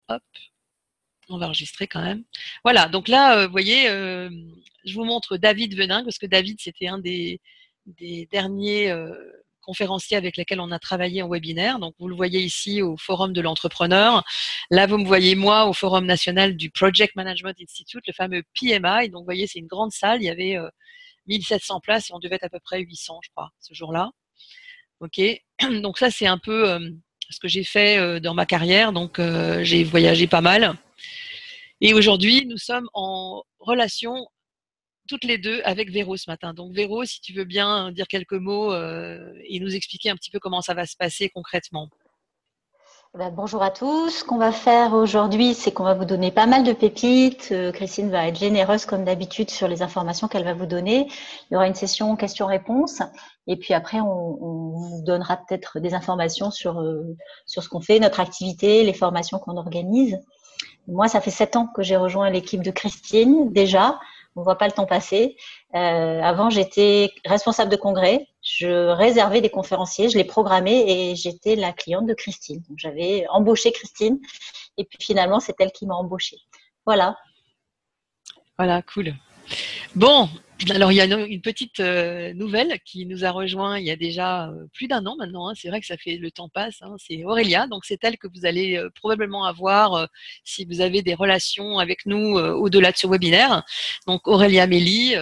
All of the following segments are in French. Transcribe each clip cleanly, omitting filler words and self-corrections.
Hop, on va enregistrer quand même. Voilà, donc là, vous voyez, je vous montre David Venin, parce que David, c'était un des derniers conférenciers avec lesquels on a travaillé en webinaire. Donc, vous le voyez ici au Forum de l'entrepreneur. Là, vous me voyez moi au Forum national du Project Management Institute, le fameux PMI. Donc, vous voyez, c'est une grande salle. Il y avait 1700 places et on devait être à peu près 800, je crois, ce jour-là. Ok, donc ça, c'est un peu ce que j'ai fait dans ma carrière. Donc, j'ai voyagé pas mal. Et aujourd'hui, nous sommes en relation toutes les deux avec Véro ce matin. Donc Véro, si tu veux bien dire quelques mots et nous expliquer un petit peu comment ça va se passer concrètement. Bonjour à tous. Ce qu'on va faire aujourd'hui, c'est qu'on va vous donner pas mal de pépites. Christine va être généreuse comme d'habitude sur les informations qu'elle va vous donner. Il y aura une session questions-réponses. Et puis après, on vous donnera peut-être des informations sur ce qu'on fait, notre activité, les formations qu'on organise. Moi, ça fait 7 ans que j'ai rejoint l'équipe de Christine déjà. On ne voit pas le temps passer. Avant, j'étais responsable de congrès. Je réservais des conférenciers, je les programmais et j'étais la cliente de Christine. Donc, j'avais embauché Christine et puis finalement, c'est elle qui m'a embauchée. Voilà. Voilà, cool. Bon, alors il y a une petite nouvelle qui nous a rejoint il y a déjà plus d'un an maintenant. Hein. C'est vrai que ça fait le temps passe. Hein. C'est Aurélia, donc c'est elle que vous allez probablement avoir si vous avez des relations avec nous au-delà de ce webinaire. Donc Aurélia Méli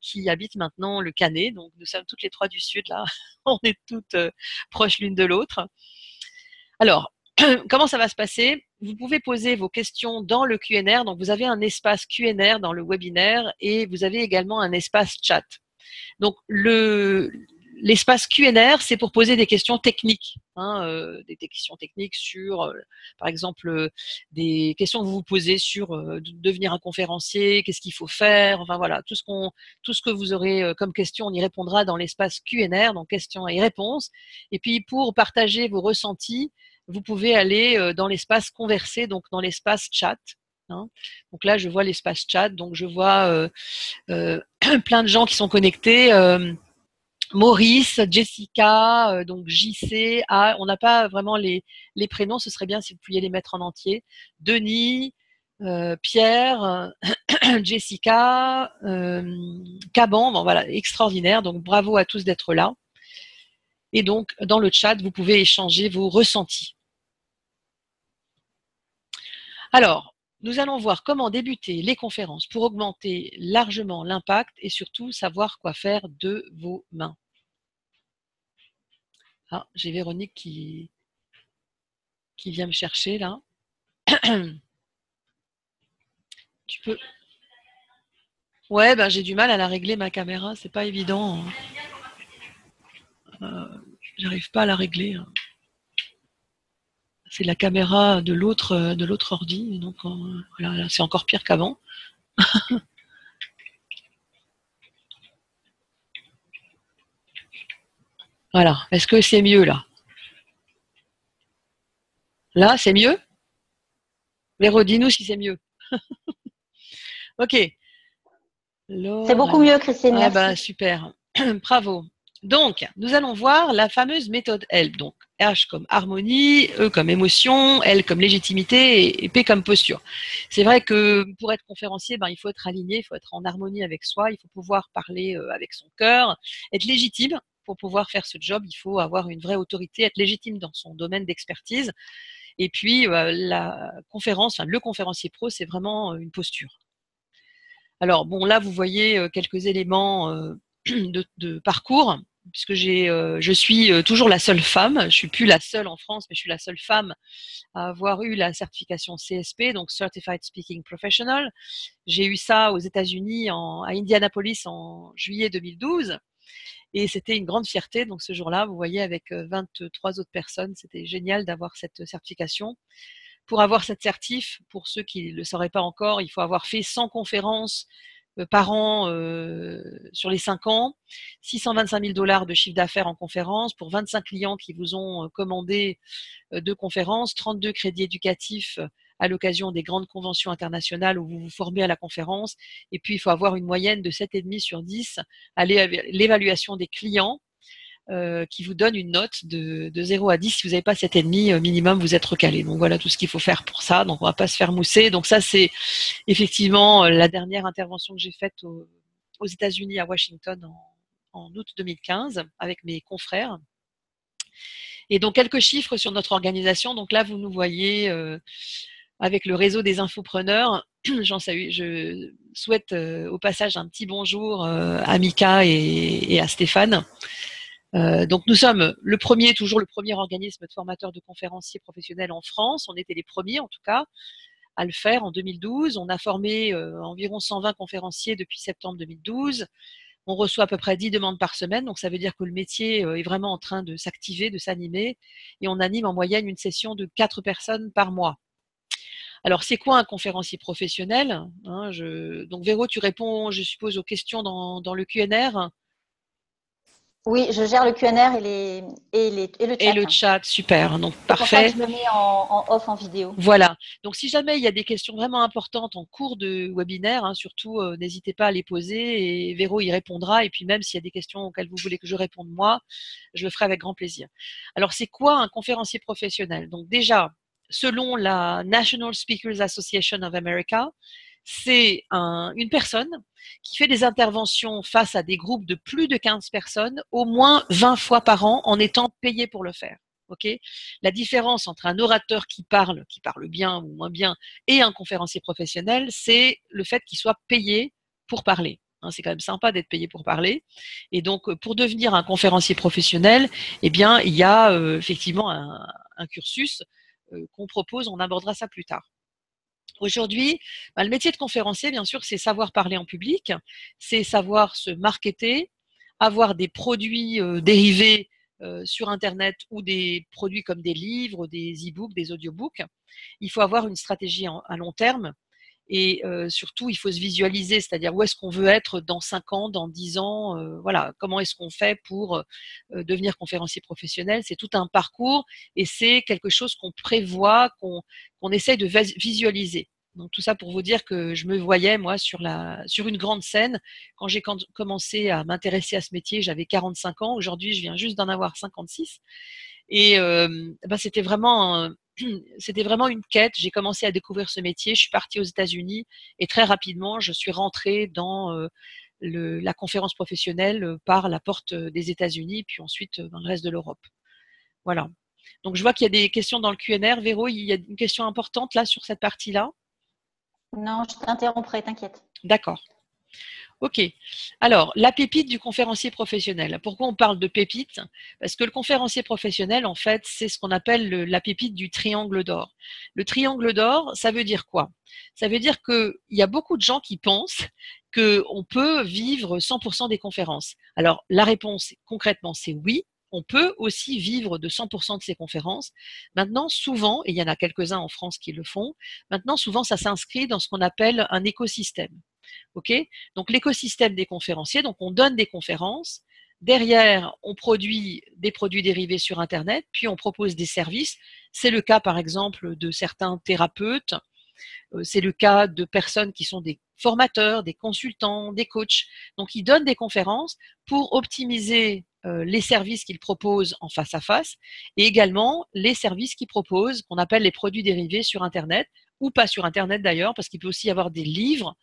qui habite maintenant le Canet. Donc nous sommes toutes les trois du Sud là. On est toutes proches l'une de l'autre. Alors, comment ça va se passer? Vous pouvez poser vos questions dans le Q&R. Donc, vous avez un espace Q&R dans le webinaire et vous avez également un espace chat. Donc, l'espace Q&R, c'est pour poser des questions techniques, hein, des questions techniques sur, par exemple, des questions que vous vous posez sur devenir un conférencier, qu'est-ce qu'il faut faire, enfin voilà, tout ce que vous aurez comme question, on y répondra dans l'espace Q&R, donc questions et réponses. Et puis, pour partager vos ressentis, vous pouvez aller dans l'espace converser, donc dans l'espace chat. Hein. Donc là, je vois l'espace chat, donc je vois plein de gens qui sont connectés. Maurice, Jessica, donc JC, on n'a pas vraiment les prénoms, ce serait bien si vous pouviez les mettre en entier. Denis, Pierre, Jessica, Caban, bon, voilà, extraordinaire, donc bravo à tous d'être là. Et donc, dans le chat, vous pouvez échanger vos ressentis. Alors, nous allons voir comment débuter les conférences pour augmenter largement l'impact et surtout savoir quoi faire de vos mains. Ah, j'ai Véronique qui vient me chercher là. Tu peux. Ouais, ben j'ai du mal à la régler ma caméra, c'est pas évident. J'arrive pas à la régler. C'est la caméra de l'autre ordi, donc voilà, c'est encore pire qu'avant. Voilà. Est-ce que c'est mieux là? Là, c'est mieux? Véro, dis-nous si c'est mieux. Ok. C'est beaucoup mieux, Christine. Ah Merci. bah super. Bravo. Donc, nous allons voir la fameuse méthode HELP. Donc, H comme harmonie, E comme émotion, L comme légitimité et P comme posture. C'est vrai que pour être conférencier, il faut être aligné, il faut être en harmonie avec soi, il faut pouvoir parler avec son cœur, être légitime. Pour pouvoir faire ce job, il faut avoir une vraie autorité, être légitime dans son domaine d'expertise. Et puis, la conférence, le conférencier pro, c'est vraiment une posture. Alors, bon, là, vous voyez quelques éléments de parcours, puisque je suis toujours la seule femme. Je suis plus la seule en France, mais je suis la seule femme à avoir eu la certification CSP, donc Certified Speaking Professional. J'ai eu ça aux États-Unis, à Indianapolis, en juillet 2012. Et c'était une grande fierté. Donc, ce jour-là, vous voyez, avec 23 autres personnes, c'était génial d'avoir cette certification. Pour avoir cette certif, pour ceux qui ne le sauraient pas encore, il faut avoir fait 100 conférences par an sur les 5 ans, 625 000 $ de chiffre d'affaires en conférence pour 25 clients qui vous ont commandé 2 conférences, 32 crédits éducatifs à l'occasion des grandes conventions internationales où vous vous formez à la conférence. Et puis, il faut avoir une moyenne de 7,5 sur 10 à l'évaluation des clients. qui vous donne une note de 0 à 10. Si vous n'avez pas 7,5 minimum, vous êtes recalé. Donc voilà tout ce qu'il faut faire pour ça. Donc on va pas se faire mousser. Donc ça, c'est effectivement la dernière intervention que j'ai faite aux États-Unis à Washington en août 2015 avec mes confrères. Et donc quelques chiffres sur notre organisation. Donc là, vous nous voyez avec le réseau des infopreneurs. Je souhaite au passage un petit bonjour à Mika et à Stéphane. Donc nous sommes toujours le premier organisme de formateurs de conférenciers professionnels en France. On était les premiers en tout cas à le faire en 2012. On a formé environ 120 conférenciers depuis septembre 2012. On reçoit à peu près 10 demandes par semaine, donc ça veut dire que le métier est vraiment en train de s'activer, de s'animer, et on anime en moyenne une session de 4 personnes par mois. Alors, c'est quoi un conférencier professionnel, hein, Donc, Véro, tu réponds, je suppose, aux questions dans le Q&R. Oui, je gère le QNR et le chat. Et le chat, super. Donc, c'est pour ça que parfait. je le mets en off en vidéo. Voilà. Donc, si jamais il y a des questions vraiment importantes en cours de webinaire, hein, surtout, n'hésitez pas à les poser et Véro y répondra. Et puis, même s'il y a des questions auxquelles vous voulez que je réponde moi, je le ferai avec grand plaisir. Alors, c'est quoi un conférencier professionnel? Donc, déjà, selon la National Speakers Association of America, c'est une personne qui fait des interventions face à des groupes de plus de 15 personnes au moins 20 fois par an en étant payé pour le faire. Okay, la différence entre un orateur qui parle bien ou moins bien, et un conférencier professionnel, c'est le fait qu'il soit payé pour parler. C'est quand même sympa d'être payé pour parler. Et donc, pour devenir un conférencier professionnel, eh bien, il y a effectivement un cursus qu'on propose. On abordera ça plus tard. Aujourd'hui, le métier de conférencier, bien sûr, c'est savoir parler en public, c'est savoir se marketer, avoir des produits dérivés sur Internet ou des produits comme des livres, des e-books, des audiobooks. Il faut avoir une stratégie à long terme et surtout, il faut se visualiser, c'est-à-dire où est-ce qu'on veut être dans 5 ans, dans 10 ans, voilà, comment est-ce qu'on fait pour devenir conférencier professionnel. C'est tout un parcours et c'est quelque chose qu'on prévoit, qu'on essaye de visualiser. Donc tout ça pour vous dire que je me voyais moi sur une grande scène quand j'ai commencé à m'intéresser à ce métier. J'avais 45 ans. Aujourd'hui, je viens juste d'en avoir 56. Et c'était vraiment une quête. J'ai commencé à découvrir ce métier. Je suis partie aux États-Unis et très rapidement, je suis rentrée dans la conférence professionnelle par la porte des États-Unis, puis ensuite dans le reste de l'Europe. Voilà. Donc je vois qu'il y a des questions dans le Q&R. Véro, il y a une question importante là sur cette partie-là. Non, je t'interromprai, t'inquiète. D'accord. Ok. Alors, la pépite du conférencier professionnel. Pourquoi on parle de pépite? Parce que le conférencier professionnel, en fait, c'est ce qu'on appelle la pépite du triangle d'or. Le triangle d'or, ça veut dire quoi? Ça veut dire qu'il y a beaucoup de gens qui pensent qu'on peut vivre 100% des conférences. Alors, la réponse, concrètement, c'est oui. On peut aussi vivre de 100% de ces conférences. Maintenant, souvent, et il y en a quelques-uns en France qui le font, maintenant, souvent, ça s'inscrit dans ce qu'on appelle un écosystème. Ok, donc l'écosystème des conférenciers, donc on donne des conférences, derrière on produit des produits dérivés sur Internet, puis on propose des services. C'est le cas par exemple de certains thérapeutes, c'est le cas de personnes qui sont des formateurs, des consultants, des coachs. Donc ils donnent des conférences pour optimiser les services qu'ils proposent en face à face et également les services qu'ils proposent, qu'on appelle les produits dérivés sur Internet ou pas sur Internet d'ailleurs, parce qu'il peut aussi y avoir des livres.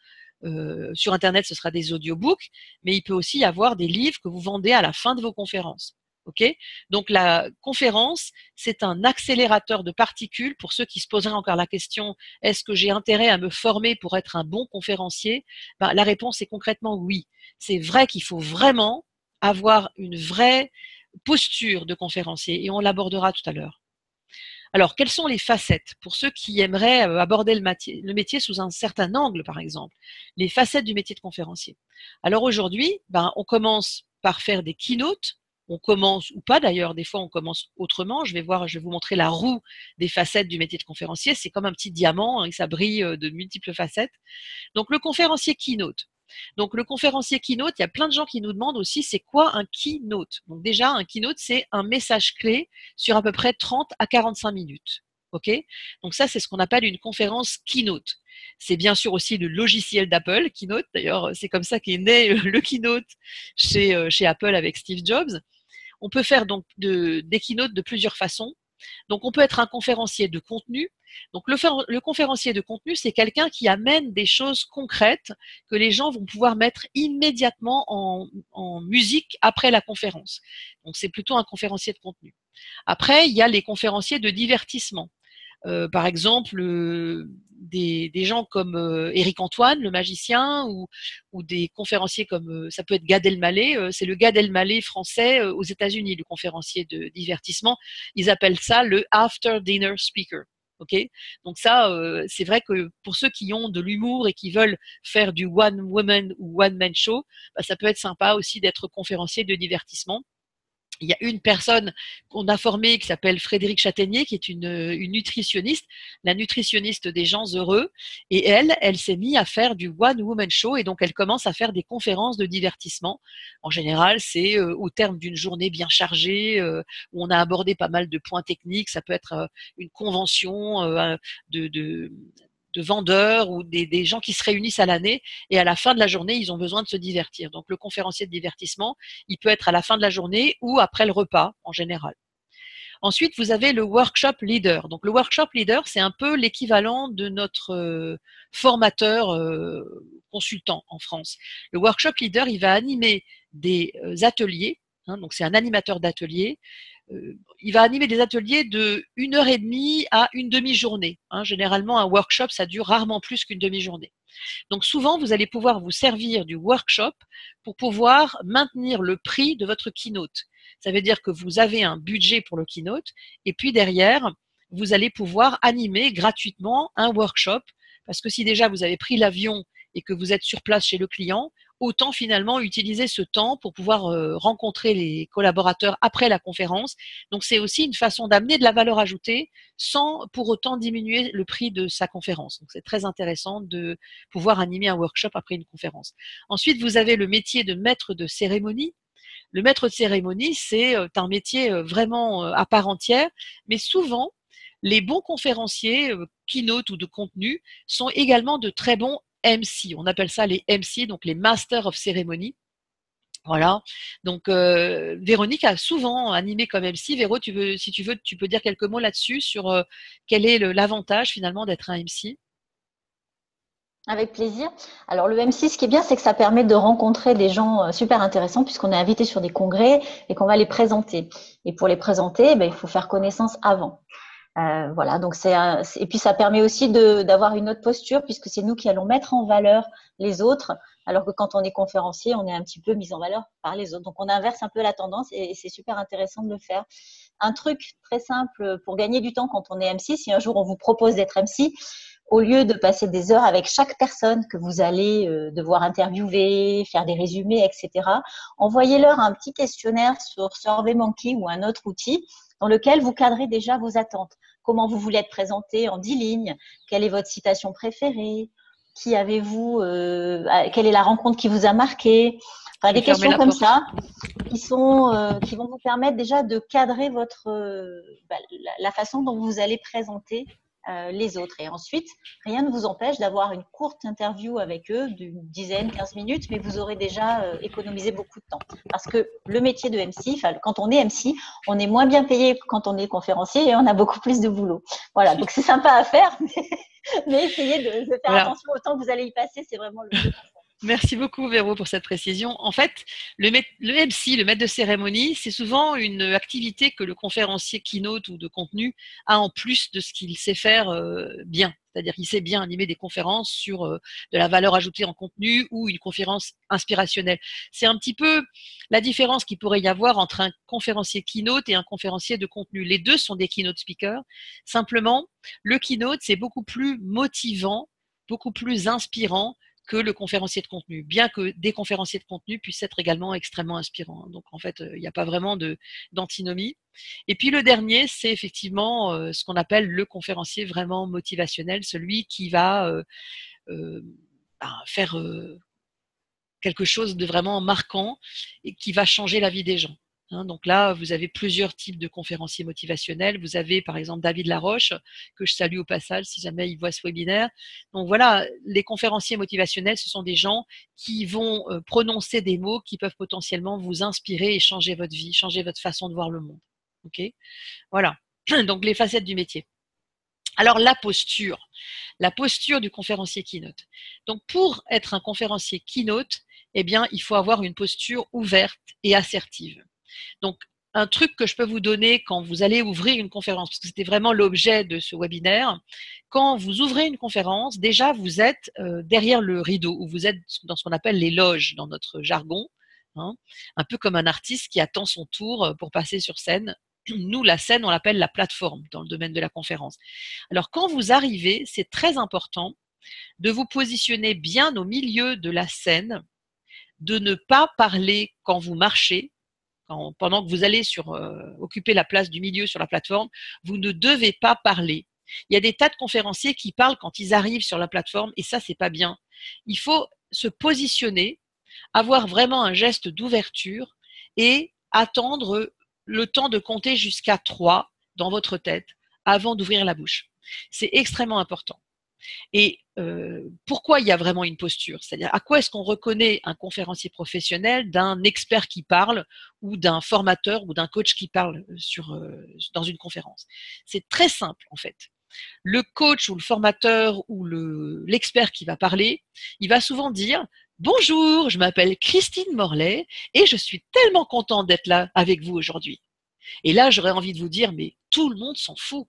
Sur Internet, ce sera des audiobooks, mais il peut aussi y avoir des livres que vous vendez à la fin de vos conférences. Okay, donc la conférence, c'est un accélérateur de particules pour ceux qui se poseraient encore la question, est-ce que j'ai intérêt à me former pour être un bon conférencier? La réponse est concrètement oui. C'est vrai qu'il faut vraiment avoir une vraie posture de conférencier et on l'abordera tout à l'heure. Alors, quelles sont les facettes pour ceux qui aimeraient aborder le métier sous un certain angle, par exemple? Les facettes du métier de conférencier. Alors aujourd'hui, on commence par faire des keynotes. On commence, ou pas d'ailleurs, des fois on commence autrement. Je vais vous montrer la roue des facettes du métier de conférencier. C'est comme un petit diamant, et ça brille de multiples facettes. Donc le conférencier keynote. Donc le conférencier keynote, il y a plein de gens qui nous demandent aussi c'est quoi un keynote. Donc déjà un keynote c'est un message clé sur à peu près 30 à 45 minutes. Ok, donc ça c'est ce qu'on appelle une conférence keynote. C'est bien sûr aussi le logiciel d'Apple, Keynote. D'ailleurs, c'est comme ça qu'est né le Keynote chez Apple avec Steve Jobs. On peut faire donc des keynotes de plusieurs façons. Donc, on peut être un conférencier de contenu. Donc, le conférencier de contenu, c'est quelqu'un qui amène des choses concrètes que les gens vont pouvoir mettre immédiatement en musique après la conférence. Donc, c'est plutôt un conférencier de contenu. Après, il y a les conférenciers de divertissement. Par exemple, des gens comme Éric Antoine, le magicien, ou des conférenciers comme ça peut être Gad Elmaleh. C'est le Gad Elmaleh français aux États-Unis, le conférencier de divertissement. Ils appellent ça le after dinner speaker. Ok, donc ça, c'est vrai que pour ceux qui ont de l'humour et qui veulent faire du one woman ou one man show, bah, ça peut être sympa aussi d'être conférencier de divertissement. Il y a une personne qu'on a formée qui s'appelle Frédéric Châtaignier, qui est une nutritionniste, la nutritionniste des gens heureux. Et elle s'est mise à faire du one woman show, et donc elle commence à faire des conférences de divertissement. En général, c'est au terme d'une journée bien chargée, où on a abordé pas mal de points techniques. Ça peut être une convention de vendeurs ou des gens qui se réunissent à l'année, et à la fin de la journée, ils ont besoin de se divertir. Donc le conférencier de divertissement, il peut être à la fin de la journée ou après le repas en général. Ensuite, vous avez le workshop leader. Donc le workshop leader, c'est un peu l'équivalent de notre formateur consultant en France. Le workshop leader, il va animer des ateliers. Donc c'est un animateur d'atelier. Il va animer des ateliers de 1 heure et demie à une demi-journée. Généralement, un workshop, ça dure rarement plus qu'une demi-journée. Donc souvent, vous allez pouvoir vous servir du workshop pour pouvoir maintenir le prix de votre keynote. Ça veut dire que vous avez un budget pour le keynote, et puis derrière, vous allez pouvoir animer gratuitement un workshop, parce que si déjà vous avez pris l'avion et que vous êtes sur place chez le client, autant finalement utiliser ce temps pour pouvoir rencontrer les collaborateurs après la conférence. Donc c'est aussi une façon d'amener de la valeur ajoutée sans pour autant diminuer le prix de sa conférence. Donc c'est très intéressant de pouvoir animer un workshop après une conférence. Ensuite, vous avez le métier de maître de cérémonie. Le maître de cérémonie, c'est un métier vraiment à part entière, mais souvent, les bons conférenciers, keynote ou de contenu, sont également de très bons MC. On appelle ça les MC, donc les Masters of Ceremony. Voilà. Donc Véronique a souvent animé comme MC. Véro, si tu veux, tu peux dire quelques mots là-dessus sur quel est l'avantage finalement d'être un MC. Avec plaisir. Alors le M6, ce qui est bien, c'est que ça permet de rencontrer des gens super intéressants puisqu'on est invité sur des congrès et qu'on va les présenter. Et pour les présenter, il faut faire connaissance avant. Voilà, donc et puis ça permet aussi d'avoir une autre posture puisque c'est nous qui allons mettre en valeur les autres, alors que quand on est conférencier, on est un petit peu mis en valeur par les autres. Donc on inverse un peu la tendance et c'est super intéressant de le faire. Un truc très simple pour gagner du temps quand on est MC, si un jour on vous propose d'être MC, au lieu de passer des heures avec chaque personne que vous allez devoir interviewer, faire des résumés, etc., envoyez-leur un petit questionnaire sur SurveyMonkey ou un autre outil dans lequel vous cadrez déjà vos attentes. Comment vous voulez être présenté en 10 lignes? Quelle est votre citation préférée? Qui avez-vous? Quelle est la rencontre qui vous a marqué? Enfin, des questions comme ça qui vont vous permettre déjà de cadrer la façon dont vous allez présenter les autres. Et ensuite, rien ne vous empêche d'avoir une courte interview avec eux d'une dizaine, 15 minutes, mais vous aurez déjà économisé beaucoup de temps. Parce que le métier de MC, quand on est MC, on est moins bien payé que quand on est conférencier et on a beaucoup plus de boulot. Voilà, donc c'est sympa à faire, mais essayez de faire attention au temps que vous allez y passer, c'est vraiment le mieux. Merci beaucoup, Véro, pour cette précision. En fait, le MC, le maître de cérémonie, c'est souvent une activité que le conférencier keynote ou de contenu a en plus de ce qu'il sait faire bien. C'est-à-dire qu'il sait bien animer des conférences sur de la valeur ajoutée en contenu ou une conférence inspirationnelle. C'est un petit peu la différence qu'il pourrait y avoir entre un conférencier keynote et un conférencier de contenu. Les deux sont des keynote speakers. Simplement, le keynote, c'est beaucoup plus motivant, beaucoup plus inspirant que le conférencier de contenu, bien que des conférenciers de contenu puissent être également extrêmement inspirants. Donc en fait, il n'y a pas vraiment d'antinomie. Et puis le dernier, c'est effectivement ce qu'on appelle le conférencier vraiment motivationnel, celui qui va faire quelque chose de vraiment marquant et qui va changer la vie des gens. Donc là, vous avez plusieurs types de conférenciers motivationnels. Vous avez par exemple David Laroche, que je salue au passage si jamais il voit ce webinaire. Donc voilà, les conférenciers motivationnels, ce sont des gens qui vont prononcer des mots qui peuvent potentiellement vous inspirer et changer votre vie, changer votre façon de voir le monde. Ok, voilà. Donc les facettes du métier. Alors la posture du conférencier keynote. Donc pour être un conférencier keynote, eh bien il faut avoir une posture ouverte et assertive. Donc, un truc que je peux vous donner quand vous allez ouvrir une conférence, parce que c'était vraiment l'objet de ce webinaire, quand vous ouvrez une conférence, déjà vous êtes derrière le rideau, ou vous êtes dans ce qu'on appelle les loges dans notre jargon, un peu comme un artiste qui attend son tour pour passer sur scène. Nous, la scène, on l'appelle la plateforme dans le domaine de la conférence. Alors, quand vous arrivez, c'est très important de vous positionner bien au milieu de la scène, de ne pas parler quand vous marchez. Pendant que vous allez occuper la place du milieu sur la plateforme, vous ne devez pas parler. Il y a des tas de conférenciers qui parlent quand ils arrivent sur la plateforme et ça, c'est pas bien. Il faut se positionner, avoir vraiment un geste d'ouverture et attendre le temps de compter jusqu'à 3 dans votre tête avant d'ouvrir la bouche. C'est extrêmement important. Et pourquoi il y a vraiment une posture? C'est-à-dire, à quoi est-ce qu'on reconnaît un conférencier professionnel d'un expert qui parle ou d'un formateur ou d'un coach qui parle dans une conférence? C'est très simple, en fait. Le coach ou le formateur ou l'expert qui va parler, il va souvent dire « Bonjour, je m'appelle Christine Morlaix et je suis tellement contente d'être là avec vous aujourd'hui. » Et là, j'aurais envie de vous dire « Mais tout le monde s'en fout. »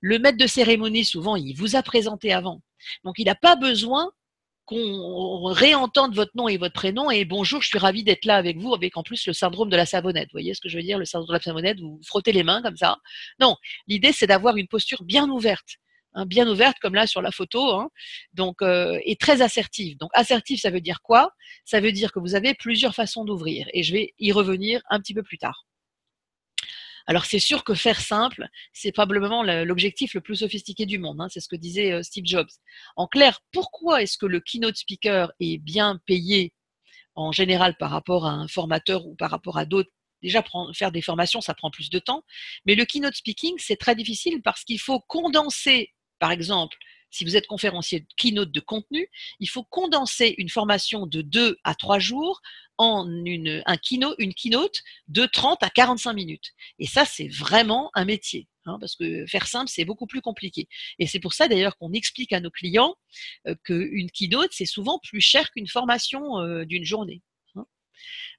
Le maître de cérémonie, souvent, il vous a présenté avant. Donc, il n'a pas besoin qu'on réentende votre nom et votre prénom et bonjour, je suis ravie d'être là avec vous, avec en plus le syndrome de la savonnette. Vous voyez ce que je veux dire, le syndrome de la savonnette, vous frottez les mains comme ça. Non, l'idée, c'est d'avoir une posture bien ouverte. Bien ouverte comme là sur la photo, donc et très assertive. Donc assertive, ça veut dire quoi? Ça veut dire que vous avez plusieurs façons d'ouvrir et je vais y revenir un petit peu plus tard. Alors c'est sûr que faire simple, c'est probablement l'objectif le plus sophistiqué du monde, c'est ce que disait Steve Jobs. En clair, pourquoi est-ce que le keynote speaker est bien payé en général par rapport à un formateur ou par rapport à d'autres? Déjà, faire des formations, ça prend plus de temps, mais le keynote speaking, c'est très difficile parce qu'il faut condenser, par exemple, si vous êtes conférencier de keynote de contenu, il faut condenser une formation de 2 à 3 jours en une keynote de 30 à 45 minutes. Et ça, c'est vraiment un métier, parce que faire simple, c'est beaucoup plus compliqué. Et c'est pour ça d'ailleurs qu'on explique à nos clients qu'une keynote, c'est souvent plus cher qu'une formation d'une journée.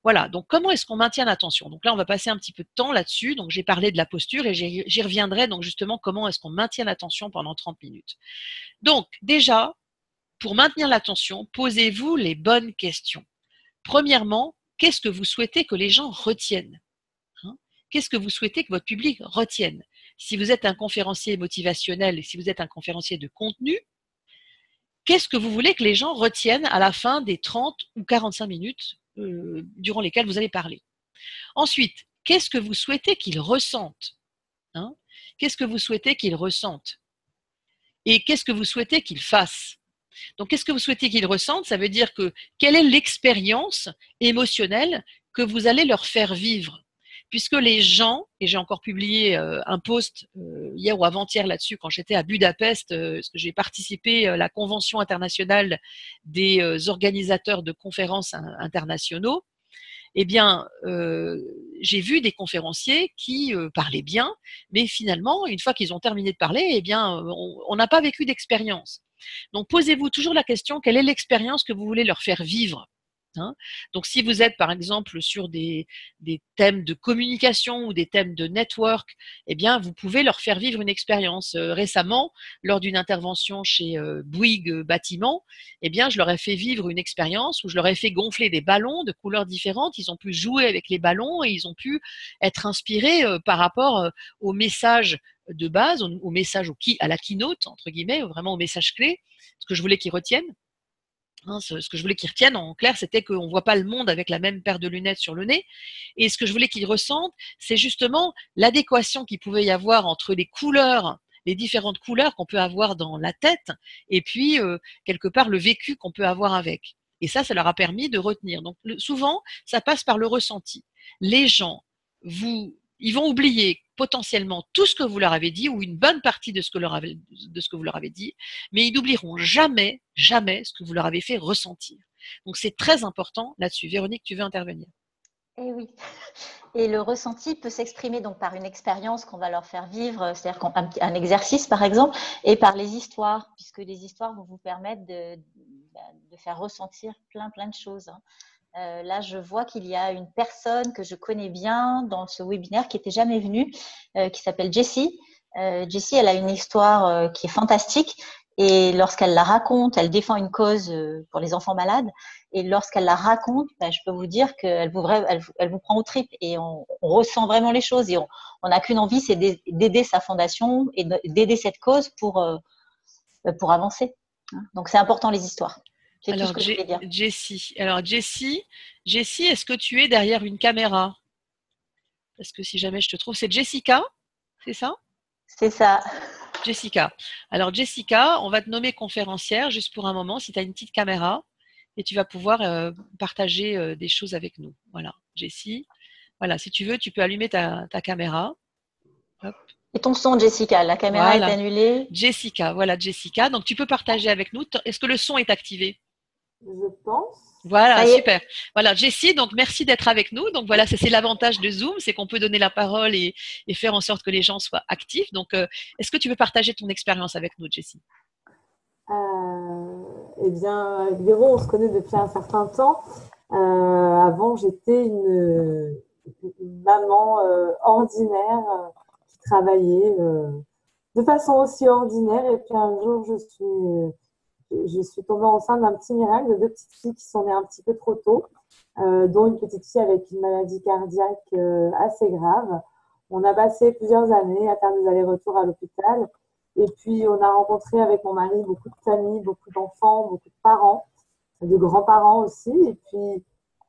Voilà, donc comment est-ce qu'on maintient l'attention? Donc là, on va passer un petit peu de temps là-dessus. Donc j'ai parlé de la posture et j'y reviendrai. Donc justement, comment est-ce qu'on maintient l'attention pendant 30 minutes? Donc déjà, pour maintenir l'attention, posez-vous les bonnes questions. Premièrement, qu'est-ce que vous souhaitez que les gens retiennent? Qu'est-ce que vous souhaitez que votre public retienne? Si vous êtes un conférencier motivationnel et si vous êtes un conférencier de contenu, qu'est-ce que vous voulez que les gens retiennent à la fin des 30 ou 45 minutes durant lesquelles vous allez parler? Ensuite, qu'est-ce que vous souhaitez qu'ils ressentent? Qu'est-ce que vous souhaitez qu'ils ressentent? Et qu'est-ce que vous souhaitez qu'ils fassent? Donc, qu'est-ce que vous souhaitez qu'ils ressentent? Ça veut dire que quelle est l'expérience émotionnelle que vous allez leur faire vivre? Puisque les gens, et j'ai encore publié un post hier ou avant-hier là-dessus quand j'étais à Budapest, parce que j'ai participé à la Convention internationale des organisateurs de conférences internationaux, eh bien, j'ai vu des conférenciers qui parlaient bien, mais finalement, une fois qu'ils ont terminé de parler, eh bien, on n'a pas vécu d'expérience. Donc, posez-vous toujours la question, quelle est l'expérience que vous voulez leur faire vivre? Donc, si vous êtes, par exemple, sur des thèmes de communication ou des thèmes de network, eh bien, vous pouvez leur faire vivre une expérience. Récemment, lors d'une intervention chez Bouygues Bâtiment, eh bien, je leur ai fait vivre une expérience où je leur ai fait gonfler des ballons de couleurs différentes. Ils ont pu jouer avec les ballons et ils ont pu être inspirés par rapport au message de base, au message à la keynote, entre guillemets, vraiment au message clé, ce que je voulais qu'ils retiennent. Ce que je voulais qu'ils retiennent, en clair, c'était qu'on ne voit pas le monde avec la même paire de lunettes sur le nez. Et ce que je voulais qu'ils ressentent, c'est justement l'adéquation qu'il pouvait y avoir entre les couleurs, les différentes couleurs qu'on peut avoir dans la tête, et puis, quelque part, le vécu qu'on peut avoir avec. Et ça leur a permis de retenir. Donc, souvent, ça passe par le ressenti. Les gens ils vont oublier potentiellement tout ce que vous leur avez dit ou une bonne partie de ce que vous leur avez dit, mais ils n'oublieront jamais, jamais ce que vous leur avez fait ressentir. Donc c'est très important là-dessus. Véronique, tu veux intervenir? Eh oui. Et le ressenti peut s'exprimer donc par une expérience qu'on va leur faire vivre, c'est-à-dire un exercice par exemple, et par les histoires, puisque les histoires vont vous permettre de faire ressentir plein de choses. Là, je vois qu'il y a une personne que je connais bien dans ce webinaire qui n'était jamais venue, qui s'appelle Jessie. Jessie, elle a une histoire qui est fantastique. Et lorsqu'elle la raconte, elle défend une cause pour les enfants malades. Et lorsqu'elle la raconte, je peux vous dire qu'elle vous prend aux tripes et on ressent vraiment les choses. Et on n'a qu'une envie, c'est d'aider sa fondation et d'aider cette cause pour avancer. Donc, c'est important les histoires. C'est tout ce que je voulais dire. Jessie, est-ce que tu es derrière une caméra? Parce que si jamais je te trouve, c'est Jessica, c'est ça? C'est ça. Jessica. Alors Jessica, on va te nommer conférencière juste pour un moment si tu as une petite caméra et tu vas pouvoir partager des choses avec nous. Voilà, Jessie. Voilà, si tu veux, tu peux allumer ta caméra. Hop. Et ton son, Jessica, la caméra est annulée. Jessica, voilà Jessica. Donc tu peux partager avec nous. Est-ce que le son est activé? Je pense. Voilà, super. Voilà, Jessie, donc merci d'être avec nous. Donc voilà, c'est l'avantage de Zoom, c'est qu'on peut donner la parole et faire en sorte que les gens soient actifs. Donc, est-ce que tu veux partager ton expérience avec nous, Jessie? Eh bien, avec Véro, on se connaît depuis un certain temps. Avant, j'étais une maman ordinaire qui travaillait de façon aussi ordinaire. Et puis un jour, je suis tombée enceinte d'un petit miracle de 2 petites filles qui sont nées un petit peu trop tôt, dont une petite fille avec une maladie cardiaque assez grave. On a passé plusieurs années à faire des allers-retours à l'hôpital. Et puis, on a rencontré avec mon mari beaucoup de familles, beaucoup d'enfants, beaucoup de parents, de grands-parents aussi. Et puis,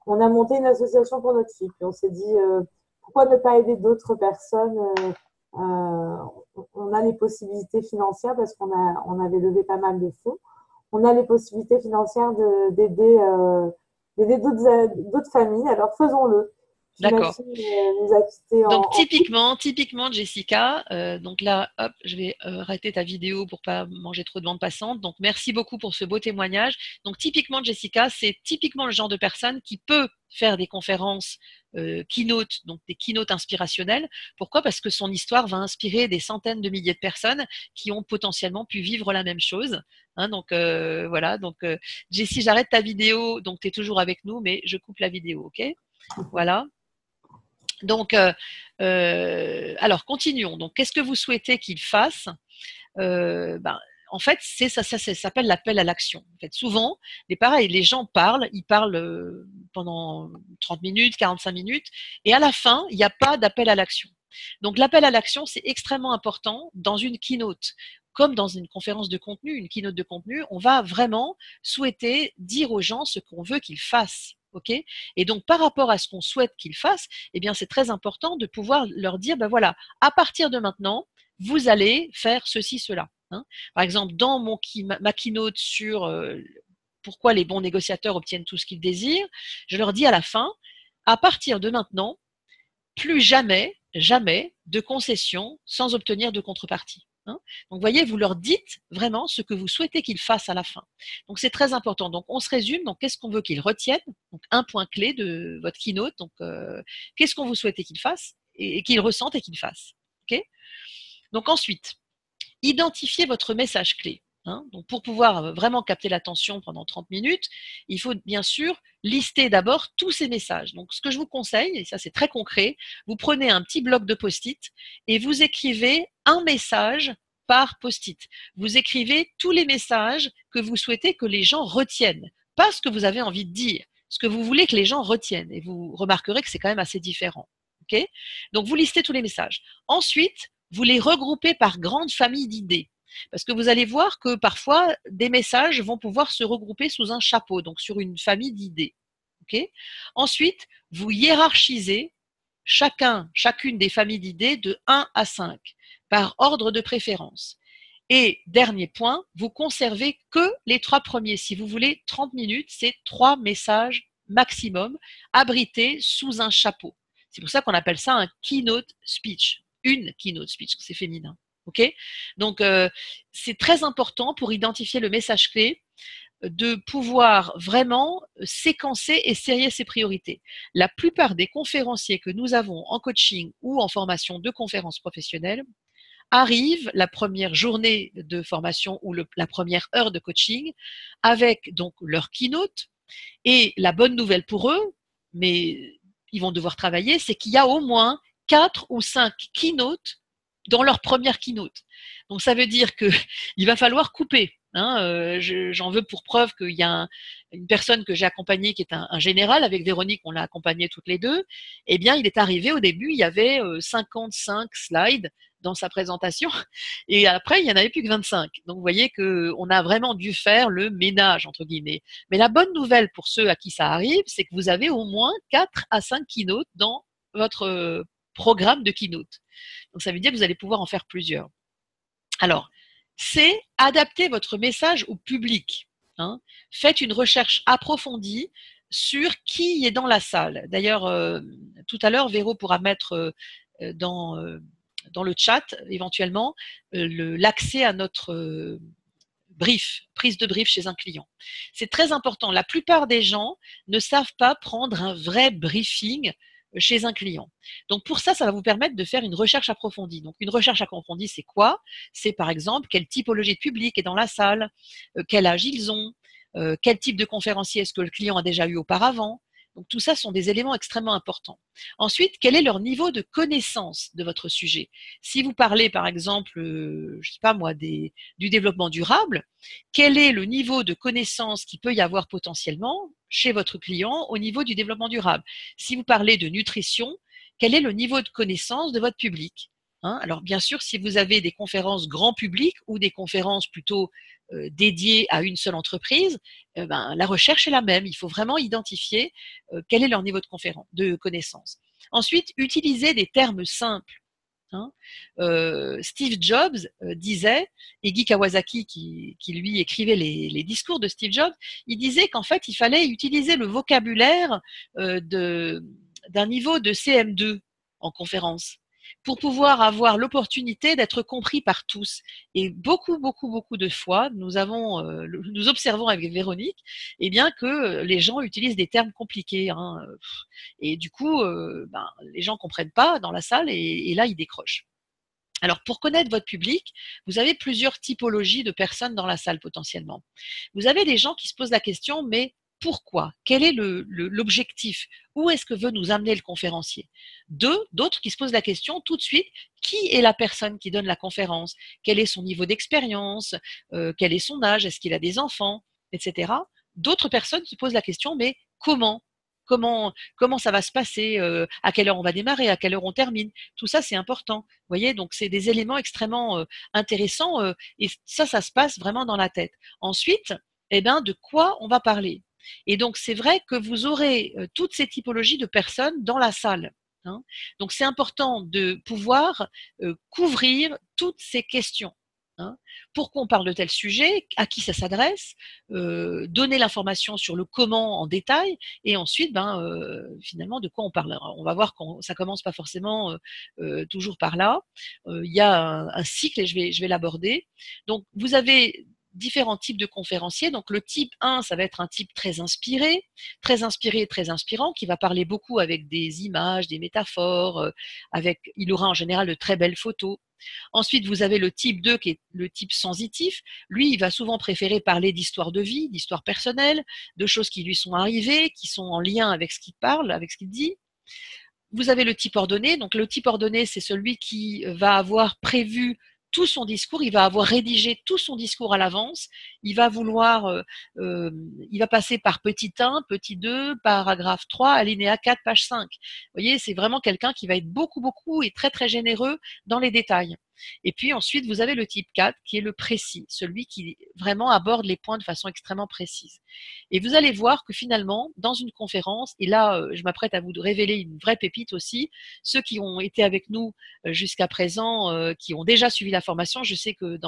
on a monté une association pour notre fille. Puis, on s'est dit, pourquoi ne pas aider d'autres personnes on a les possibilités financières parce on avait levé pas mal de fonds. On a les possibilités financières d'aider d'autres familles. Alors, faisons-le. D'accord. Nous a quittés donc typiquement Jessica, donc là hop, je vais arrêter ta vidéo pour pas manger trop de bande passante. Donc merci beaucoup pour ce beau témoignage. Donc typiquement Jessica, c'est typiquement le genre de personne qui peut faire des conférences keynote, donc des keynotes inspirationnelles. Pourquoi? Parce que son histoire va inspirer des centaines de milliers de personnes qui ont potentiellement pu vivre la même chose. Donc voilà, donc Jessie, j'arrête ta vidéo, donc tu es toujours avec nous, mais je coupe la vidéo, ok? Voilà. Donc, alors continuons. Donc, qu'est-ce que vous souhaitez qu'il fasse? En fait, ça s'appelle l'appel à l'action. En fait, souvent, les gens parlent, ils parlent pendant 30 minutes, 45 minutes, et à la fin, il n'y a pas d'appel à l'action. Donc, l'appel à l'action, c'est extrêmement important dans une keynote. Comme dans une conférence de contenu, une keynote de contenu, on va vraiment souhaiter dire aux gens ce qu'on veut qu'ils fassent. Okay, et donc, par rapport à ce qu'on souhaite qu'ils fassent, eh bien, c'est très important de pouvoir leur dire, ben voilà, à partir de maintenant, vous allez faire ceci, cela. Par exemple, dans ma keynote sur pourquoi les bons négociateurs obtiennent tout ce qu'ils désirent, je leur dis à la fin, à partir de maintenant, plus jamais de concessions sans obtenir de contrepartie. Donc, vous voyez, vous leur dites vraiment ce que vous souhaitez qu'ils fassent à la fin. Donc, c'est très important. Donc, on se résume. Donc, qu'est-ce qu'on veut qu'ils retiennent? Donc, un point clé de votre keynote. Donc, qu'est-ce qu'on vous souhaitez qu'ils fassent et qu'ils ressentent et qu'ils fassent. Okay. Donc, ensuite, identifiez votre message clé. Donc, pour pouvoir vraiment capter l'attention pendant 30 minutes, il faut bien sûr lister d'abord tous ces messages. Donc, ce que je vous conseille, et ça c'est très concret, vous prenez un petit bloc de post-it et vous écrivez un message par post-it. Vous écrivez tous les messages que vous souhaitez que les gens retiennent, pas ce que vous avez envie de dire, ce que vous voulez que les gens retiennent. Et vous remarquerez que c'est quand même assez différent. Okay. Donc, vous listez tous les messages. Ensuite, vous les regroupez par grande famille d'idées. Parce que vous allez voir que parfois, des messages vont pouvoir se regrouper sous un chapeau, donc sur une famille d'idées. Okay. Ensuite, vous hiérarchisez chacune des familles d'idées de 1 à 5, par ordre de préférence. Et dernier point, vous conservez que les 3 premiers. Si vous voulez 30 minutes, c'est 3 messages maximum abrités sous un chapeau. C'est pour ça qu'on appelle ça un keynote speech. Une keynote speech, c'est féminin. Ok? Donc, c'est très important pour identifier le message clé de pouvoir vraiment séquencer et serrer ses priorités. La plupart des conférenciers que nous avons en coaching ou en formation de conférences professionnelles arrivent la première journée de formation ou la première heure de coaching avec donc leur keynote. Et la bonne nouvelle pour eux, mais ils vont devoir travailler, c'est qu'il y a au moins 4 ou 5 keynotes dans leur première keynote. Donc ça veut dire qu'il va falloir couper. J'en veux pour preuve qu'il y a une personne que j'ai accompagnée qui est un général, avec Véronique, on l'a accompagné toutes les deux. Eh bien, il est arrivé au début, il y avait 55 slides dans sa présentation, et après, il n'y en avait plus que 25. Donc, vous voyez qu'on a vraiment dû faire le ménage, entre guillemets. Mais la bonne nouvelle pour ceux à qui ça arrive, c'est que vous avez au moins 4 à 5 keynotes dans votre programme de keynote. Donc, ça veut dire que vous allez pouvoir en faire plusieurs. Alors, c'est adapter votre message au public. Faites une recherche approfondie sur qui est dans la salle. D'ailleurs, tout à l'heure, Véro pourra mettre dans le chat, éventuellement, l'accès à notre prise de brief chez un client. C'est très important. La plupart des gens ne savent pas prendre un vrai briefing chez un client. Donc pour ça, ça va vous permettre de faire une recherche approfondie. Donc une recherche approfondie, c'est quoi? C'est par exemple quelle typologie de public est dans la salle, quel âge ils ont, quel type de conférencier est-ce que le client a déjà eu auparavant. Donc tout ça sont des éléments extrêmement importants. Ensuite, quel est leur niveau de connaissance de votre sujet? Si vous parlez par exemple, je sais pas moi, du développement durable, quel est le niveau de connaissance qu'il peut y avoir potentiellement chez votre client au niveau du développement durable? Si vous parlez de nutrition, quel est le niveau de connaissance de votre public? Alors bien sûr, si vous avez des conférences grand public ou des conférences plutôt dédiées à une seule entreprise, la recherche est la même. Il faut vraiment identifier quel est leur niveau de connaissance. Ensuite, utilisez des termes simples. Steve Jobs disait, et Guy Kawasaki qui lui écrivait les discours de Steve Jobs, il disait qu'en fait il fallait utiliser le vocabulaire d'un niveau de CM2 en conférence pour pouvoir avoir l'opportunité d'être compris par tous. Et beaucoup de fois, nous observons avec Véronique, eh bien que les gens utilisent des termes compliqués. Et du coup, les gens comprennent pas dans la salle et là, ils décrochent. Alors, pour connaître votre public, vous avez plusieurs typologies de personnes dans la salle potentiellement. Vous avez des gens qui se posent la question, mais pourquoi? Quel est l'objectif? Où est-ce que veut nous amener le conférencier? D'autres qui se posent la question tout de suite, qui est la personne qui donne la conférence? Quel est son niveau d'expérience? Quel est son âge? Est-ce qu'il a des enfants? Etc. D'autres personnes se posent la question, mais comment? Comment ça va se passer? À quelle heure on va démarrer? À quelle heure on termine? Tout ça, c'est important. Vous voyez, donc c'est des éléments extrêmement intéressants et ça se passe vraiment dans la tête. Ensuite, de quoi on va parler? Et donc, c'est vrai que vous aurez toutes ces typologies de personnes dans la salle. Donc, c'est important de pouvoir couvrir toutes ces questions. Pourquoi on parle de tel sujet, à qui ça s'adresse, donner l'information sur le comment en détail, et ensuite, finalement, de quoi on parle. Alors, on va voir que ça commence pas forcément toujours par là. Il y a un cycle et je vais l'aborder. Donc, vous avez différents types de conférenciers. Donc, le type 1, ça va être un type très inspiré, très inspirant, qui va parler beaucoup avec des images, des métaphores, il aura en général de très belles photos. Ensuite, vous avez le type 2 qui est le type sensitif. Lui, il va souvent préférer parler d'histoire de vie, d'histoire personnelle, de choses qui lui sont arrivées, qui sont en lien avec ce qu'il parle, avec ce qu'il dit. Vous avez le type ordonné. Donc, le type ordonné, c'est celui qui va avoir prévu tout son discours, il va avoir rédigé tout son discours à l'avance, il va il va passer par petit 1, petit 2, paragraphe 3, alinéa 4, page 5. Vous voyez, c'est vraiment quelqu'un qui va être beaucoup et très généreux dans les détails. Et puis ensuite, vous avez le type 4 qui est le précis, celui qui vraiment aborde les points de façon extrêmement précise. Et vous allez voir que finalement, dans une conférence, et là, je m'apprête à vous révéler une vraie pépite aussi, ceux qui ont été avec nous jusqu'à présent, qui ont déjà suivi la formation, je sais que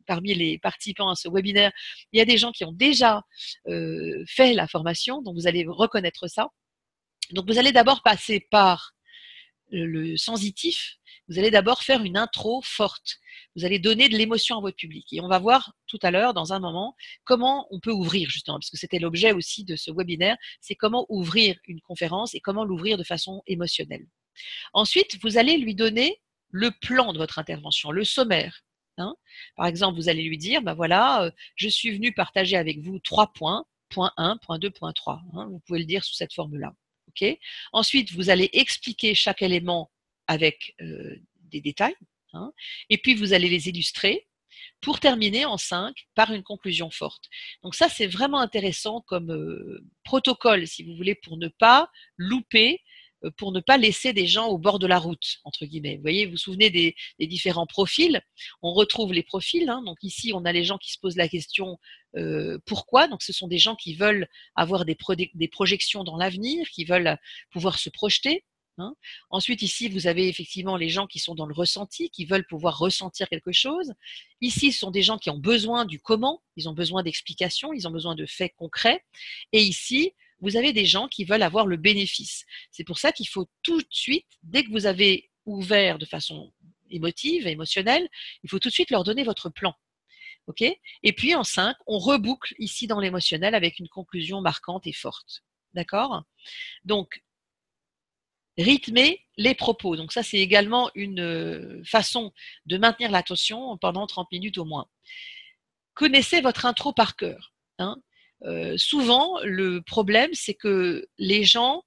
parmi les participants à ce webinaire, il y a des gens qui ont déjà fait la formation, donc vous allez reconnaître ça. Donc vous allez d'abord passer par le sensitif, vous allez d'abord faire une intro forte. Vous allez donner de l'émotion à votre public. Et on va voir tout à l'heure, dans un moment, comment on peut ouvrir justement, parce que c'était l'objet aussi de ce webinaire, c'est comment ouvrir une conférence et comment l'ouvrir de façon émotionnelle. Ensuite, vous allez lui donner le plan de votre intervention, le sommaire. Hein. Par exemple, vous allez lui dire, ben voilà, je suis venu partager avec vous 3 points, point 1, point 2, point 3. Hein. Vous pouvez le dire sous cette forme-là. Okay. Ensuite, vous allez expliquer chaque élément avec des détails. Hein. Et puis, vous allez les illustrer pour terminer en 5 par une conclusion forte. Donc ça, c'est vraiment intéressant comme protocole, si vous voulez, pour ne pas louper, pour ne pas laisser des gens au bord de la route, entre guillemets. Vous voyez, vous vous souvenez des différents profils. On retrouve les profils. Hein. Donc ici, on a les gens qui se posent la question pourquoi. Donc ce sont des gens qui veulent avoir des projections dans l'avenir, qui veulent pouvoir se projeter. Hein. Ensuite, ici, vous avez effectivement les gens qui sont dans le ressenti, qui veulent pouvoir ressentir quelque chose. Ici, ce sont des gens qui ont besoin du comment, ils ont besoin d'explications, ils ont besoin de faits concrets. Et ici, vous avez des gens qui veulent avoir le bénéfice. C'est pour ça qu'il faut tout de suite, dès que vous avez ouvert de façon émotive, émotionnelle, il faut tout de suite leur donner votre plan. Okay. Et puis en 5, on reboucle ici dans l'émotionnel avec une conclusion marquante et forte. D'accord? Donc, rythmer les propos. Donc ça, c'est également une façon de maintenir l'attention pendant 30 minutes au moins. Connaissez votre intro par cœur. Hein. Souvent, le problème, c'est que les gens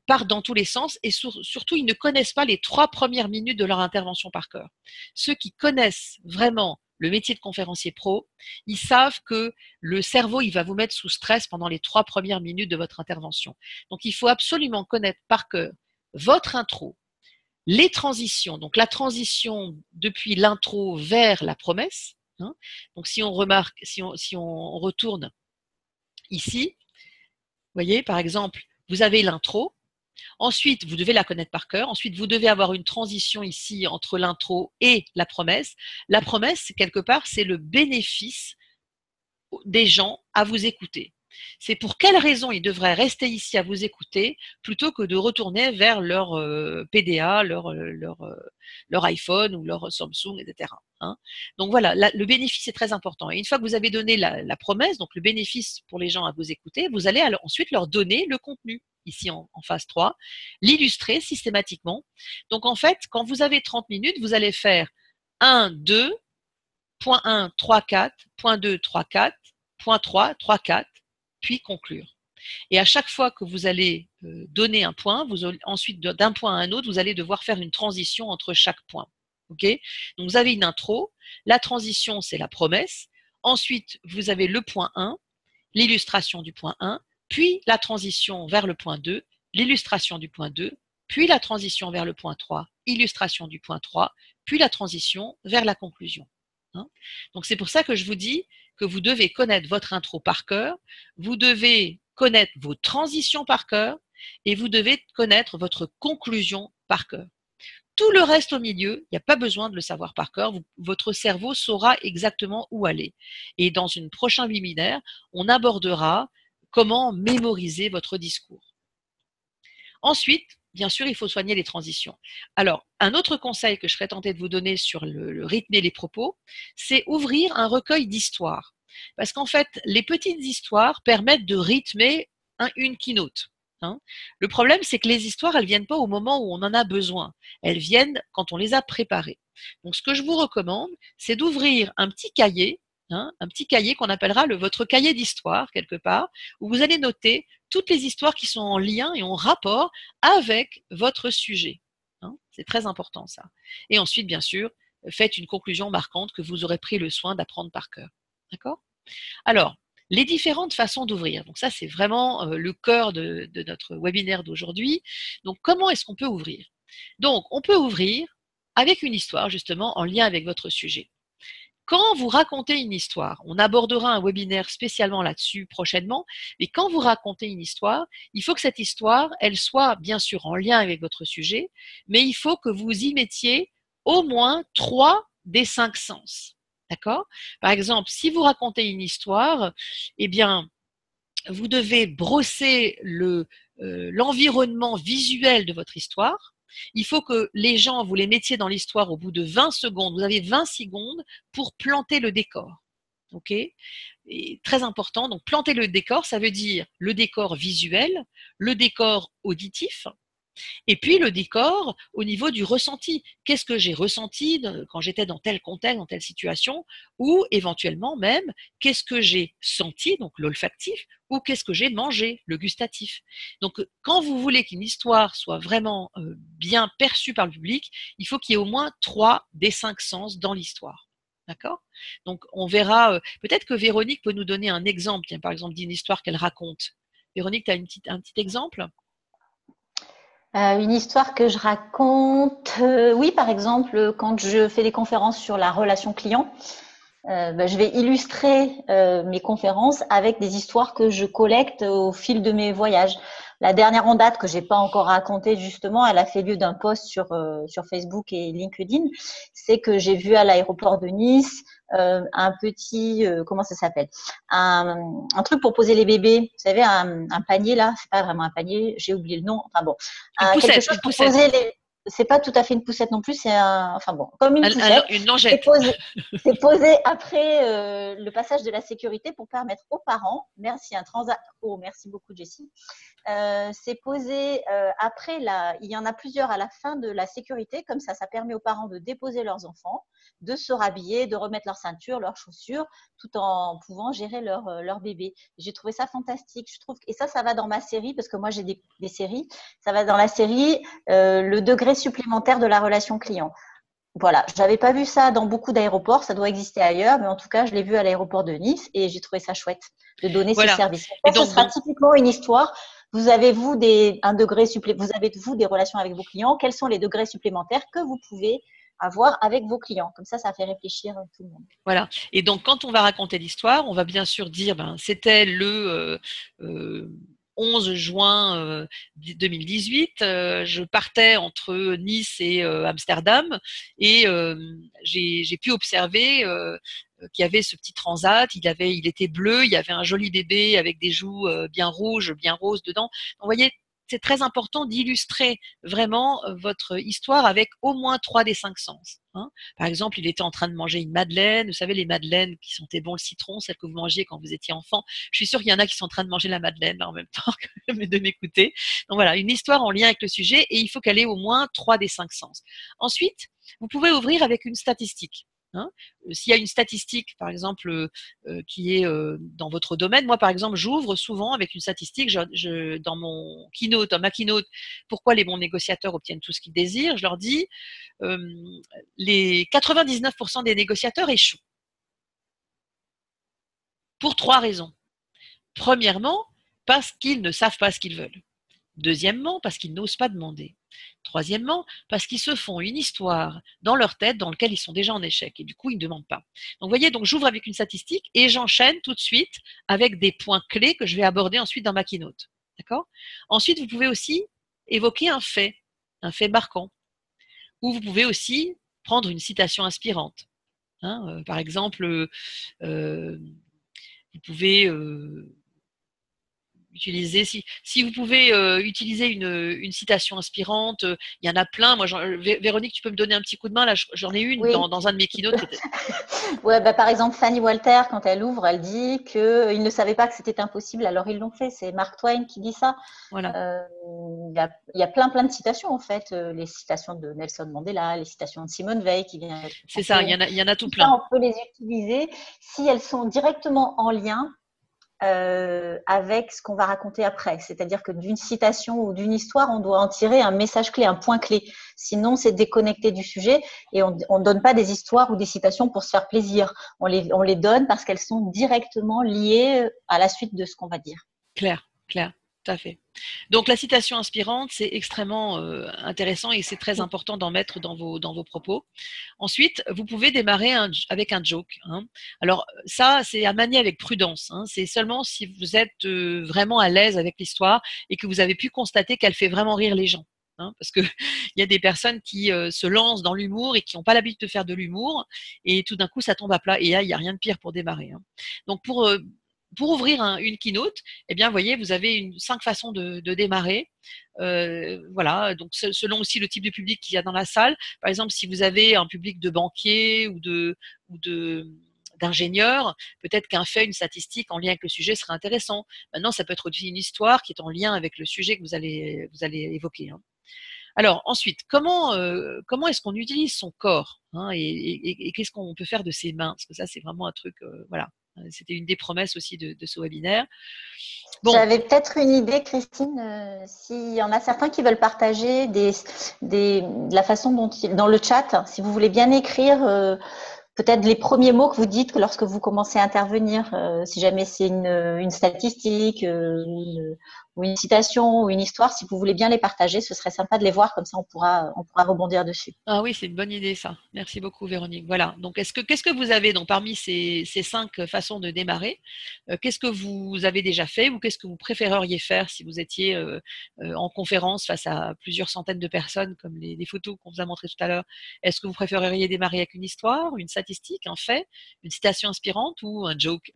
partent dans tous les sens et surtout, ils ne connaissent pas les 3 premières minutes de leur intervention par cœur. Ceux qui connaissent vraiment le métier de conférencier pro, ils savent que le cerveau, il va vous mettre sous stress pendant les 3 premières minutes de votre intervention. Donc, il faut absolument connaître par cœur votre intro, les transitions, donc la transition depuis l'intro vers la promesse. Hein. Donc, si on remarque, si on retourne ici, vous voyez, par exemple, vous avez l'intro. Ensuite, vous devez la connaître par cœur. Ensuite, vous devez avoir une transition ici entre l'intro et la promesse. La promesse, quelque part, c'est le bénéfice des gens à vous écouter. C'est pour quelles raisons ils devraient rester ici à vous écouter plutôt que de retourner vers leur PDA, leur iPhone ou leur Samsung, etc. Hein. Donc voilà, le bénéfice est très important. Et une fois que vous avez donné la promesse, donc le bénéfice pour les gens à vous écouter, vous allez ensuite leur donner le contenu. Ici en phase 3, l'illustrer systématiquement. Donc en fait, quand vous avez 30 minutes, vous allez faire 1, 2, point 1, 3, 4, point 2, 3, 4, point 3, 3, 4, puis conclure. Et à chaque fois que vous allez donner un point, ensuite d'un point à un autre, vous allez devoir faire une transition entre chaque point. Okay. Donc vous avez une intro, la transition c'est la promesse, ensuite vous avez le point 1, l'illustration du point 1, puis la transition vers le point 2, l'illustration du point 2, puis la transition vers le point 3, illustration du point 3, puis la transition vers la conclusion. Hein. Donc c'est pour ça que je vous dis que vous devez connaître votre intro par cœur, vous devez connaître vos transitions par cœur et vous devez connaître votre conclusion par cœur. Tout le reste au milieu, il n'y a pas besoin de le savoir par cœur, votre cerveau saura exactement où aller. Et dans une prochaine webinaire, on abordera comment mémoriser votre discours. Ensuite, bien sûr, il faut soigner les transitions. Alors, un autre conseil que je serais tentée de vous donner sur le rythme et les propos, c'est ouvrir un recueil d'histoires. Parce qu'en fait, les petites histoires permettent de rythmer une keynote. Hein. Le problème, c'est que les histoires, elles ne viennent pas au moment où on en a besoin. Elles viennent quand on les a préparées. Donc, ce que je vous recommande, c'est d'ouvrir un petit cahier, hein, un petit cahier qu'on appellera votre cahier d'histoire, quelque part, où vous allez noter toutes les histoires qui sont en lien et en rapport avec votre sujet. Hein. C'est très important, ça. Et ensuite, bien sûr, faites une conclusion marquante que vous aurez pris le soin d'apprendre par cœur. D'accord ? Alors, les différentes façons d'ouvrir. Donc ça, c'est vraiment le cœur de notre webinaire d'aujourd'hui. Donc, comment est-ce qu'on peut ouvrir? Donc, on peut ouvrir avec une histoire, justement, en lien avec votre sujet. Quand vous racontez une histoire, on abordera un webinaire spécialement là-dessus prochainement, mais quand vous racontez une histoire, il faut que cette histoire, elle soit bien sûr en lien avec votre sujet, mais il faut que vous y mettiez au moins 3 des 5 sens. D'accord? Par exemple, si vous racontez une histoire, eh bien, vous devez brosser l'environnement visuel de votre histoire. Il faut que les gens, vous les mettiez dans l'histoire au bout de 20 secondes. Vous avez 20 secondes pour planter le décor. Ok? Et très important, donc planter le décor, ça veut dire le décor visuel, le décor auditif, et puis le décor au niveau du ressenti. Qu'est-ce que j'ai ressenti quand j'étais dans tel contexte, dans telle situation, ou éventuellement même, qu'est-ce que j'ai senti, donc l'olfactif, ou qu'est-ce que j'ai mangé, le gustatif. Donc quand vous voulez qu'une histoire soit vraiment bien perçue par le public, il faut qu'il y ait au moins 3 des 5 sens dans l'histoire. D'accord? Donc on verra, peut-être que Véronique peut nous donner un exemple, par exemple d'une histoire qu'elle raconte. Véronique, tu as un petit exemple? Une histoire que je raconte, oui, par exemple, quand je fais des conférences sur la relation client, je vais illustrer mes conférences avec des histoires que je collecte au fil de mes voyages. La dernière en date que j'ai pas encore racontée, justement, elle a fait lieu d'un post sur Facebook et LinkedIn. C'est que j'ai vu à l'aéroport de Nice un petit, comment ça s'appelle, un truc pour poser les bébés. Vous savez, un panier là, c'est pas vraiment un panier, j'ai oublié le nom. Enfin bon, quelque chose pour poser les. C'est pas tout à fait une poussette non plus, c'est enfin bon, comme une poussette. Une lingette. C'est posé après le passage de la sécurité pour permettre aux parents, merci un transat, oh merci beaucoup Jessie, c'est posé après il y en a plusieurs à la fin de la sécurité, comme ça permet aux parents de déposer leurs enfants, de se rhabiller, de remettre leur ceinture, leurs chaussures, tout en pouvant gérer leur bébé. J'ai trouvé ça fantastique, je trouve, et ça va dans ma série, parce que moi j'ai des séries, ça va dans la série le degré supplémentaire de la relation client. Voilà, j'avais pas vu ça dans beaucoup d'aéroports, ça doit exister ailleurs, mais en tout cas, je l'ai vu à l'aéroport de Nice et j'ai trouvé ça chouette de donner ce service. Et donc, ce sera typiquement une histoire. Vous avez un degré supplémentaire, vous avez des relations avec vos clients. Quels sont les degrés supplémentaires que vous pouvez avoir avec vos clients? Comme ça fait réfléchir tout le monde. Voilà. Et donc, quand on va raconter l'histoire, on va bien sûr dire, c'était le 11 juin 2018, je partais entre Nice et Amsterdam et j'ai pu observer qu'il y avait ce petit transat, il était bleu, il y avait un joli bébé avec des joues bien rouges, bien roses dedans. Donc, vous voyez, c'est très important d'illustrer vraiment votre histoire avec au moins 3 des 5 sens. Hein. Par exemple, il était en train de manger une madeleine. Vous savez, les madeleines qui sentaient bon le citron, celles que vous mangiez quand vous étiez enfant. Je suis sûre qu'il y en a qui sont en train de manger la madeleine là, en même temps que de m'écouter. Donc voilà, une histoire en lien avec le sujet et il faut qu'elle ait au moins 3 des 5 sens. Ensuite, vous pouvez ouvrir avec une statistique. Hein. S'il y a une statistique, par exemple, qui est dans votre domaine, moi, par exemple, j'ouvre souvent avec une statistique. Dans mon keynote, dans ma keynote, pourquoi les bons négociateurs obtiennent tout ce qu'ils désirent, je leur dis les 99% des négociateurs échouent. Pour 3 raisons. Premièrement, parce qu'ils ne savent pas ce qu'ils veulent. Deuxièmement, parce qu'ils n'osent pas demander. Troisièmement, parce qu'ils se font une histoire dans leur tête dans laquelle ils sont déjà en échec et du coup, ils ne demandent pas. Donc, vous voyez, donc j'ouvre avec une statistique et j'enchaîne tout de suite avec des points clés que je vais aborder ensuite dans ma keynote. D'accord ? Ensuite, vous pouvez aussi évoquer un fait marquant. Ou vous pouvez aussi prendre une citation inspirante. Hein, par exemple, vous pouvez utiliser, si vous pouvez utiliser une citation inspirante, il y en a plein. Moi, Véronique, tu peux me donner un petit coup de main là, j'en ai une oui. dans un de mes keynotes. Ouais, par exemple, Fanny Walter, quand elle ouvre, elle dit qu'ils ne savaient pas que c'était impossible, alors ils l'ont fait. C'est Mark Twain qui dit ça. Voilà. Il y a plein de citations en fait, les citations de Nelson Mandela, les citations de Simone Veil qui vient. C'est ça, il y en a tout plein. Ça, on peut les utiliser si elles sont directement en lien avec ce qu'on va raconter après. C'est-à-dire que d'une citation ou d'une histoire, on doit en tirer un message clé, un point clé. Sinon, c'est déconnecté du sujet et on ne donne pas des histoires ou des citations pour se faire plaisir. On les donne parce qu'elles sont directement liées à la suite de ce qu'on va dire. Claire, tout à fait. Donc, la citation inspirante, c'est extrêmement intéressant et c'est très important d'en mettre dans vos propos. Ensuite, vous pouvez démarrer avec un joke. Hein. Alors, ça, c'est à manier avec prudence. Hein. C'est seulement si vous êtes vraiment à l'aise avec l'histoire et que vous avez pu constater qu'elle fait vraiment rire les gens. Hein, parce que il y a des personnes qui se lancent dans l'humour et qui n'ont pas l'habitude de faire de l'humour et tout d'un coup, ça tombe à plat. Et là, il n'y a rien de pire pour démarrer. Hein. Donc, pour ouvrir une keynote, eh bien, vous voyez, vous avez 5 façons de démarrer. Voilà, donc selon aussi le type de public qu'il y a dans la salle. Par exemple, si vous avez un public de banquiers ou d'ingénieurs, peut-être qu'un fait, une statistique en lien avec le sujet serait intéressant. Maintenant, ça peut être aussi une histoire qui est en lien avec le sujet que vous allez évoquer. Hein. Alors ensuite, comment est-ce qu'on utilise son corps, hein, et qu'est-ce qu'on peut faire de ses mains? Parce que ça, c'est vraiment un truc, voilà. C'était une des promesses aussi de ce webinaire. Bon. J'avais peut-être une idée, Christine, s'il y en a certains qui veulent partager de la façon dont dans le chat, si vous voulez bien écrire peut-être les premiers mots que vous dites lorsque vous commencez à intervenir, si jamais c'est une statistique ou une citation ou une histoire, si vous voulez bien les partager, ce serait sympa de les voir, comme ça on pourra rebondir dessus. Ah oui, c'est une bonne idée ça. Merci beaucoup Véronique. Voilà. Donc qu'est-ce que vous avez donc parmi ces 5 façons de démarrer, qu'est-ce que vous avez déjà fait ou qu'est-ce que vous préféreriez faire si vous étiez en conférence face à plusieurs centaines de personnes comme les photos qu'on vous a montrées tout à l'heure? Est-ce que vous préféreriez démarrer avec une histoire, une statistique, un fait, une citation inspirante ou un joke?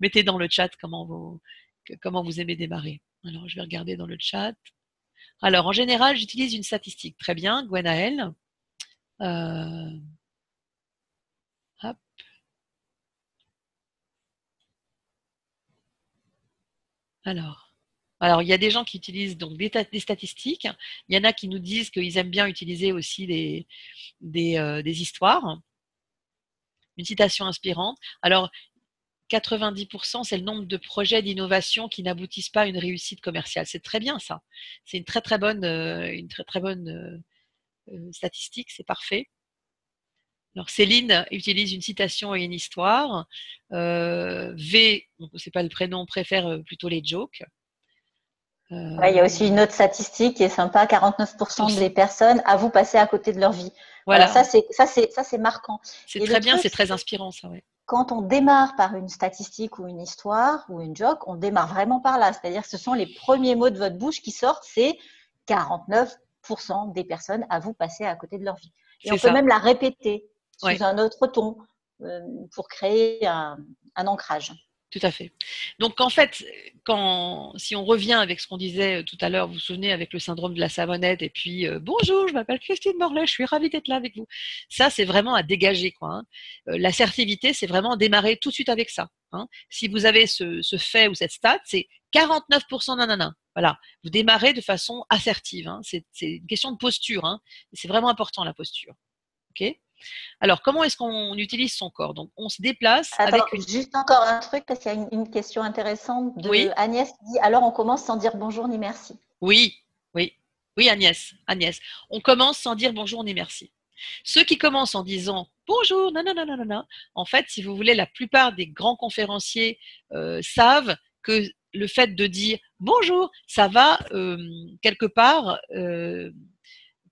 Mettez dans le chat comment vous aimez démarrer. Alors je vais regarder dans le chat. Alors, en général, j'utilise une statistique. Très bien, Gwenaël. Hop. Alors, il y a des gens qui utilisent donc des statistiques. Il y en a qui nous disent qu'ils aiment bien utiliser aussi des histoires. Une citation inspirante. Alors, 90%, c'est le nombre de projets d'innovation qui n'aboutissent pas à une réussite commerciale. C'est très bien ça. C'est une très très bonne statistique, c'est parfait. Alors Céline utilise une citation et une histoire. V, c'est pas le prénom, préfère plutôt les jokes. Ouais, il y a aussi une autre statistique qui est sympa, 49% des personnes avouent passer à côté de leur vie. Voilà, ça c'est marquant. C'est très bien, c'est très inspirant ça. Ouais. Quand on démarre par une statistique ou une histoire ou une joke, on démarre vraiment par là. C'est-à-dire que ce sont les premiers mots de votre bouche qui sortent, c'est 49% des personnes avouent passer à côté de leur vie. Et on peut même la répéter sous un autre ton pour créer un ancrage. Tout à fait. Donc en fait, si on revient avec ce qu'on disait tout à l'heure, vous vous souvenez avec le syndrome de la savonnette et puis bonjour, je m'appelle Christine Morlet, je suis ravie d'être là avec vous. Ça, c'est vraiment à dégager, quoi. Hein. L'assertivité, c'est vraiment démarrer tout de suite avec ça. Hein. Si vous avez ce fait ou cette stat, c'est 49% nanana. Voilà, vous démarrez de façon assertive. Hein. C'est une question de posture. Hein. C'est vraiment important la posture. Ok. Alors, comment est-ce qu'on utilise son corps? Donc, on se déplace avec une… Juste encore un truc, parce qu'il y a une question intéressante de Agnès qui dit « Alors, on commence sans dire bonjour ni merci ». Oui, Agnès. On commence sans dire bonjour ni merci. Ceux qui commencent en disant bonjour, non, en fait, si vous voulez, la plupart des grands conférenciers savent que le fait de dire bonjour, ça va quelque part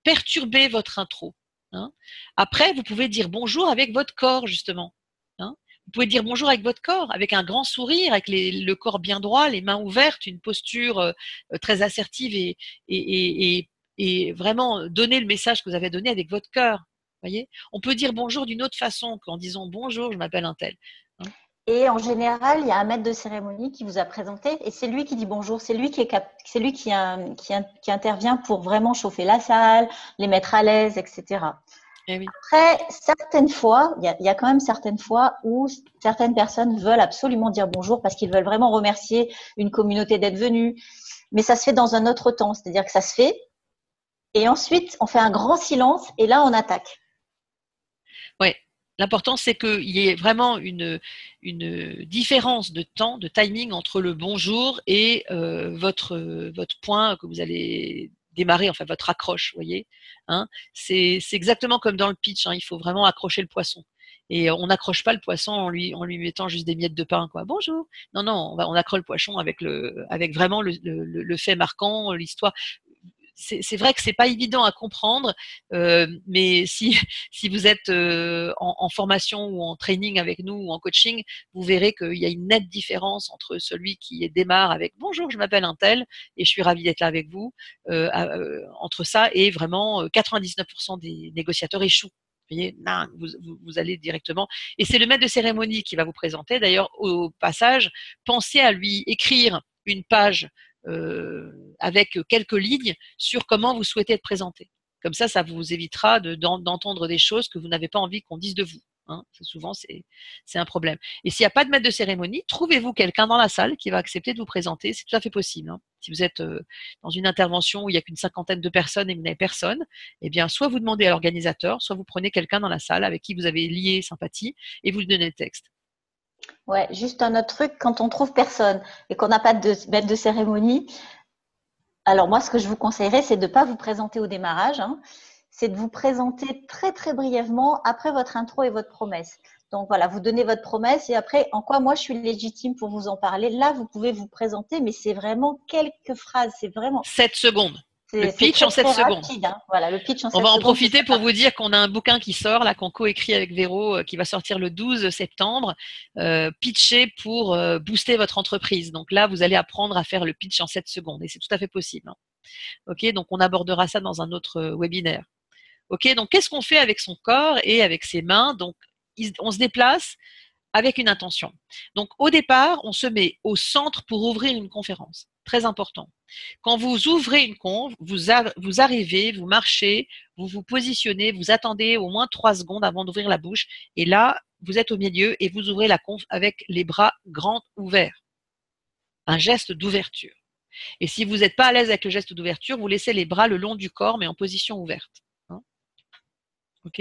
perturber votre intro. Hein. Après, vous pouvez dire bonjour avec votre corps, justement. Hein. Vous pouvez dire bonjour avec votre corps, avec un grand sourire, avec le corps bien droit, les mains ouvertes, une posture très assertive et vraiment donner le message que vous avez donné avec votre cœur. Voyez, on peut dire bonjour d'une autre façon qu'en disant bonjour, je m'appelle un tel. Hein. Et en général, il y a un maître de cérémonie qui vous a présenté et c'est lui qui dit bonjour, c'est lui qui intervient pour vraiment chauffer la salle, les mettre à l'aise, etc. Eh oui. Après, certaines fois, il y a quand même certaines fois où certaines personnes veulent absolument dire bonjour parce qu'ils veulent vraiment remercier une communauté d'être venue, mais ça se fait dans un autre temps, c'est-à-dire que ça se fait et ensuite on fait un grand silence et là on attaque. Ouais. L'important, c'est qu'il y ait vraiment une différence de temps, de timing entre le bonjour et votre point que vous allez démarrer, enfin votre accroche, vous voyez. Hein, c'est exactement comme dans le pitch, hein, il faut vraiment accrocher le poisson. Et on n'accroche pas le poisson en lui mettant juste des miettes de pain, quoi. Bonjour. Non, on accroche le poisson avec vraiment le fait marquant, l'histoire. C'est vrai que c'est pas évident à comprendre, mais si vous êtes en formation ou en training avec nous ou en coaching, vous verrez qu'il y a une nette différence entre celui qui démarre avec bonjour, je m'appelle un tel et je suis ravi d'être là avec vous, entre ça et vraiment 99% des négociateurs échouent. Vous voyez, vous allez directement. Et c'est le maître de cérémonie qui va vous présenter. D'ailleurs, au passage, pensez à lui écrire une page avec quelques lignes sur comment vous souhaitez être présenté. Comme ça vous évitera d'entendre des choses que vous n'avez pas envie qu'on dise de vous. Hein. Souvent, c'est un problème. Et s'il n'y a pas de maître de cérémonie, trouvez-vous quelqu'un dans la salle qui va accepter de vous présenter. C'est tout à fait possible. Hein. Si vous êtes dans une intervention où il n'y a qu'une cinquantaine de personnes et vous n'avez personne, eh bien, soit vous demandez à l'organisateur, soit vous prenez quelqu'un dans la salle avec qui vous avez lié sympathie et vous lui donnez le texte. Ouais, juste un autre truc, quand on trouve personne et qu'on n'a pas de maître de cérémonie, alors moi, ce que je vous conseillerais, c'est de ne pas vous présenter au démarrage, hein, c'est de vous présenter très très brièvement après votre intro et votre promesse. Donc voilà, vous donnez votre promesse et après, en quoi moi je suis légitime pour vous en parler. Là, vous pouvez vous présenter, mais c'est vraiment quelques phrases, c'est vraiment… 7 secondes. Le pitch très, en 7 secondes. Rapide, hein. Voilà, le pitch en 7 On va en secondes, profiter pour vous dire qu'on a un bouquin qui sort, là, qu'on coécrit avec Véro, qui va sortir le 12 septembre, pitcher pour booster votre entreprise. Donc là, vous allez apprendre à faire le pitch en 7 secondes et c'est tout à fait possible. Hein. Ok, donc on abordera ça dans un autre webinaire. Ok, donc qu'est-ce qu'on fait avec son corps et avec ses mains? Donc, on se déplace avec une intention. Donc, au départ, on se met au centre pour ouvrir une conférence. Très important. Quand vous ouvrez une conf, vous arrivez, vous marchez, vous vous positionnez, vous attendez au moins 3 secondes avant d'ouvrir la bouche. Et là, vous êtes au milieu et vous ouvrez la conf avec les bras grands ouverts. Un geste d'ouverture. Et si vous n'êtes pas à l'aise avec le geste d'ouverture, vous laissez les bras le long du corps, mais en position ouverte. Hein? Ok.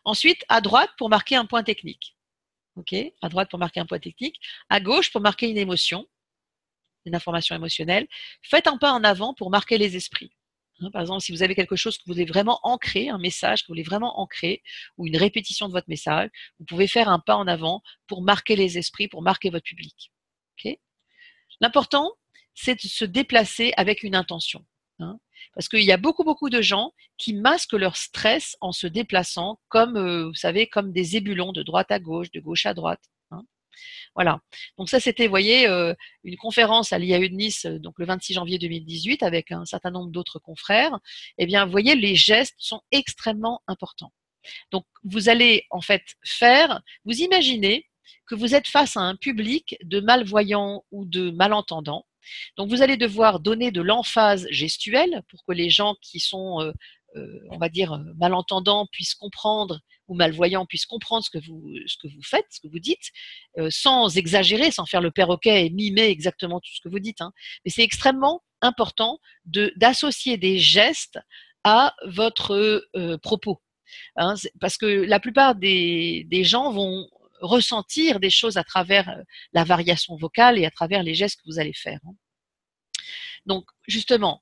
Ensuite, à droite pour marquer un point technique. Ok, à droite pour marquer un point technique, à gauche pour marquer une émotion, une information émotionnelle. Faites un pas en avant pour marquer les esprits. Hein, par exemple, si vous avez quelque chose que vous voulez vraiment ancrer, un message que vous voulez vraiment ancrer, ou une répétition de votre message, vous pouvez faire un pas en avant pour marquer les esprits, pour marquer votre public. Okay. L'important, c'est de se déplacer avec une intention. Hein, parce qu'il y a beaucoup de gens qui masquent leur stress en se déplaçant comme, vous savez, comme des ébulons de droite à gauche, de gauche à droite. Hein. Voilà. Donc ça, c'était, vous voyez, une conférence à l'IAE de Nice, donc le 26 janvier 2018, avec un certain nombre d'autres confrères. Eh bien, vous voyez, les gestes sont extrêmement importants. Donc, vous allez en fait vous imaginez que vous êtes face à un public de malvoyants ou de malentendants. Donc, vous allez devoir donner de l'emphase gestuelle pour que les gens qui sont, on va dire, malentendants puissent comprendre ou malvoyants puissent comprendre ce que vous faites, ce que vous dites, sans exagérer, sans faire le perroquet et mimer exactement tout ce que vous dites. Hein. Mais c'est extrêmement important d'associer des gestes à votre propos. Hein, parce que la plupart des gens vont ressentir des choses à travers la variation vocale et à travers les gestes que vous allez faire. Hein. Donc, justement,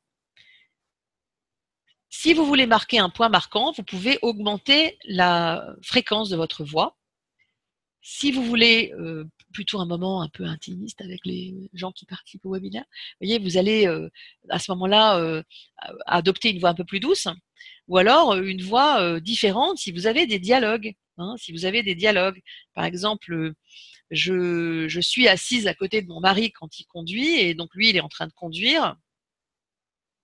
si vous voulez marquer un point marquant, vous pouvez augmenter la fréquence de votre voix. Si vous voulez plutôt un moment un peu intimiste avec les gens qui participent au webinaire, vous voyez, vous allez à ce moment-là adopter une voix un peu plus douce ou alors une voix différente si vous avez des dialogues. Hein, si vous avez des dialogues. Par exemple, je suis assise à côté de mon mari quand il conduit et donc lui, il est en train de conduire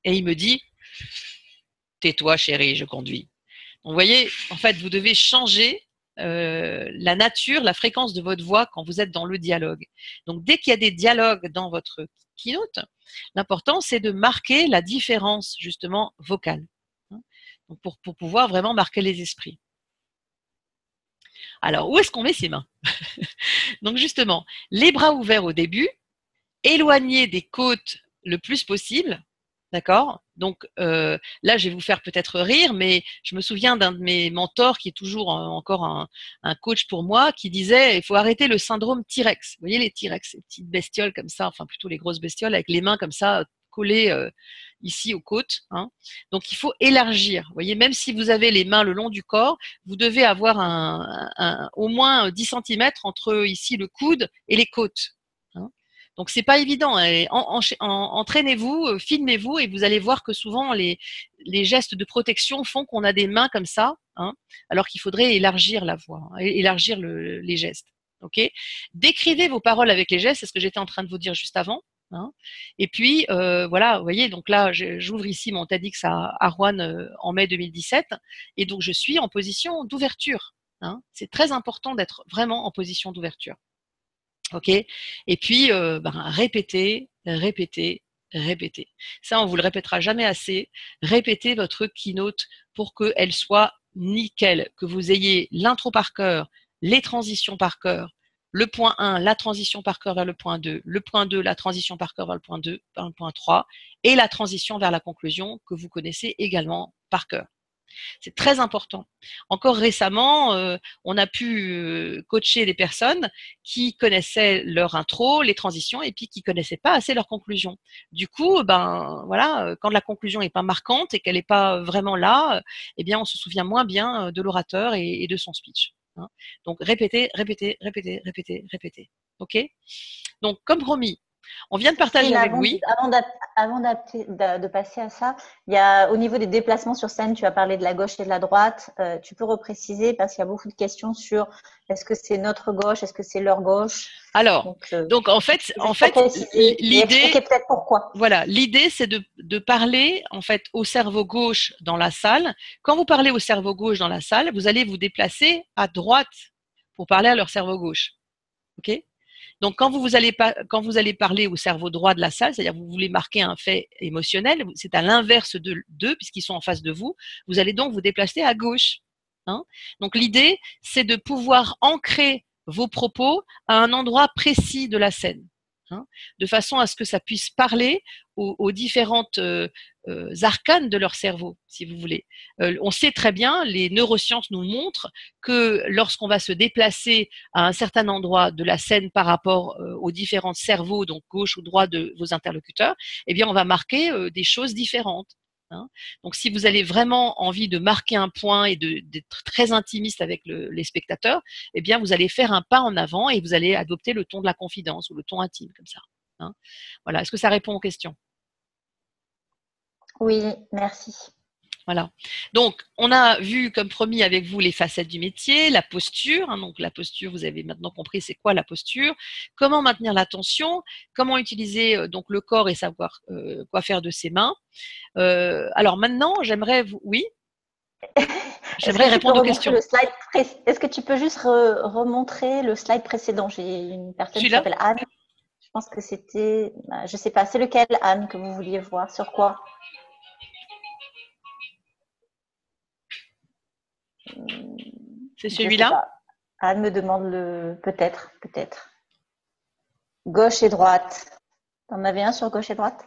et il me dit « Tais-toi chérie, je conduis ». Donc, vous voyez, en fait, vous devez changer la nature, la fréquence de votre voix quand vous êtes dans le dialogue. Donc, dès qu'il y a des dialogues dans votre keynote, l'important, c'est de marquer la différence, justement, vocale. Donc, pour pouvoir vraiment marquer les esprits. Alors, où est-ce qu'on met ses mains? Donc, justement, les bras ouverts au début, éloignés des côtes le plus possible. D'accord? Donc là, je vais vous faire peut-être rire, mais je me souviens d'un de mes mentors qui est toujours encore un coach pour moi, qui disait il faut arrêter le syndrome T-Rex. Vous voyez les T-Rex, ces petites bestioles comme ça, enfin plutôt les grosses bestioles avec les mains comme ça collées ici aux côtes. Hein. Donc il faut élargir. Vous voyez, même si vous avez les mains le long du corps, vous devez avoir au moins 10 cm entre ici le coude et les côtes. Donc c'est pas évident. Entraînez-vous, filmez-vous et vous allez voir que souvent les gestes de protection font qu'on a des mains comme ça, hein, alors qu'il faudrait élargir la voix, hein, élargir les gestes. Ok. Décrivez vos paroles avec les gestes, c'est ce que j'étais en train de vous dire juste avant. Hein. Et puis, voilà, vous voyez, donc là, j'ouvre ici mon TEDx à Rouen en mai 2017, et donc je suis en position d'ouverture. Hein. C'est très important d'être vraiment en position d'ouverture. Ok. Et puis, répétez, répétez, répétez. Ça, on vous le répétera jamais assez. Répétez votre keynote pour qu'elle soit nickel, que vous ayez l'intro par cœur, les transitions par cœur, le point 1, la transition par cœur vers le point 2, le point 2, la transition par cœur vers le point 2, vers le point 3, et la transition vers la conclusion que vous connaissez également par cœur. C'est très important. Encore récemment, on a pu coacher des personnes qui connaissaient leur intro, les transitions, et puis qui connaissaient pas assez leur conclusion. Du coup, voilà, quand la conclusion n'est pas marquante et qu'elle n'est pas vraiment là, eh bien, on se souvient moins bien de l'orateur et de son speech. Hein. Donc, répétez, répétez, répétez, répétez, répétez. Ok. Donc, comme promis, on vient de partager avec avant, oui. avant de passer à ça, il y a au niveau des déplacements sur scène, tu as parlé de la gauche et de la droite. Tu peux repréciser parce qu'il y a beaucoup de questions sur est-ce que c'est notre gauche, est-ce que c'est leur gauche. Alors, donc en fait, l'idée, peut-être pourquoi. Voilà, l'idée c'est de parler en fait au cerveau gauche dans la salle. Quand vous parlez au cerveau gauche dans la salle, vous allez vous déplacer à droite pour parler à leur cerveau gauche. Ok? Donc quand vous allez parler au cerveau droit de la salle, c'est-à-dire vous voulez marquer un fait émotionnel, c'est à l'inverse d'eux puisqu'ils sont en face de vous. Vous allez donc vous déplacer à gauche. Hein. Donc l'idée c'est de pouvoir ancrer vos propos à un endroit précis de la scène. Hein, de façon à ce que ça puisse parler aux différentes arcanes de leur cerveau, si vous voulez. On sait très bien, les neurosciences nous montrent que lorsqu'on va se déplacer à un certain endroit de la scène par rapport aux différents cerveaux, donc gauche ou droit de vos interlocuteurs, eh bien, on va marquer des choses différentes. Hein. Donc, si vous avez vraiment envie de marquer un point et d'être très intimiste avec les spectateurs, eh bien, vous allez faire un pas en avant et vous allez adopter le ton de la confidence ou le ton intime, comme ça. Hein. Voilà. Est-ce que ça répond aux questions? Oui, merci. Voilà. Donc, on a vu, comme promis avec vous, les facettes du métier, la posture. Hein, donc, la posture, vous avez maintenant compris c'est quoi la posture. Comment maintenir l'attention. Comment utiliser donc le corps et savoir quoi faire de ses mains. Alors maintenant, j'aimerais vous… Oui. J'aimerais répondre aux questions. Est-ce que tu peux juste remontrer le slide précédent? J'ai une personne qui s'appelle Anne. Je pense que c'était… Je ne sais pas. C'est lequel, Anne, que vous vouliez voir? Sur quoi? C'est celui-là? Anne me demande peut-être. Gauche et droite. T'en avais un sur gauche et droite?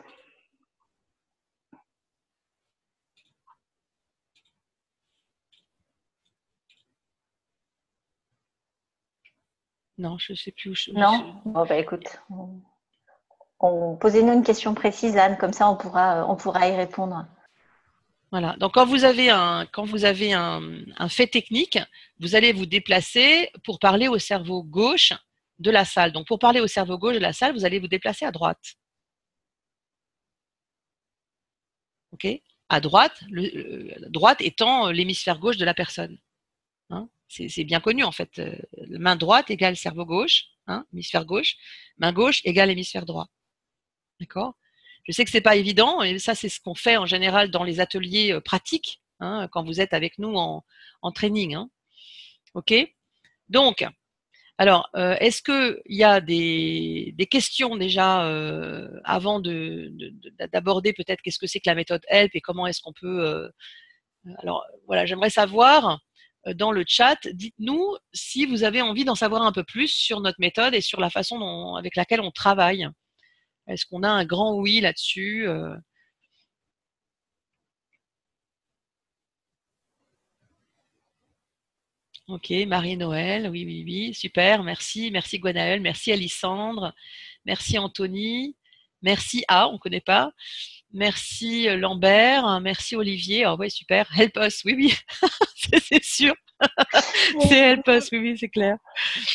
Non, je ne sais plus où Non. Bon, écoute, posez-nous une question précise, Anne, comme ça on pourra y répondre. Voilà. Donc, quand vous avez un fait technique, vous allez vous déplacer pour parler au cerveau gauche de la salle. Donc, pour parler au cerveau gauche de la salle, vous allez vous déplacer à droite. Ok. À droite, droite étant l'hémisphère gauche de la personne. Hein, c'est bien connu en fait. Main droite égale cerveau gauche, hein, hémisphère gauche. Main gauche égale hémisphère droit. D'accord. Je sais que c'est pas évident, et ça c'est ce qu'on fait en général dans les ateliers pratiques, hein, quand vous êtes avec nous en training. Hein. Ok. Donc, alors, est-ce qu'il y a des questions déjà avant d'aborder peut-être qu'est-ce que c'est que la méthode HELP et comment est-ce qu'on peut… alors voilà, j'aimerais savoir dans le chat, dites-nous si vous avez envie d'en savoir un peu plus sur notre méthode et sur la façon avec laquelle on travaille. Est-ce qu'on a un grand oui là-dessus? Ok, Marie-Noël, oui, super, merci Gwenaël, merci Alissandre, merci Anthony, merci A, on ne connaît pas, merci Lambert, merci Olivier, oh ouais, super, help us, oui, c'est sûr, c'est help us, oui, c'est clair.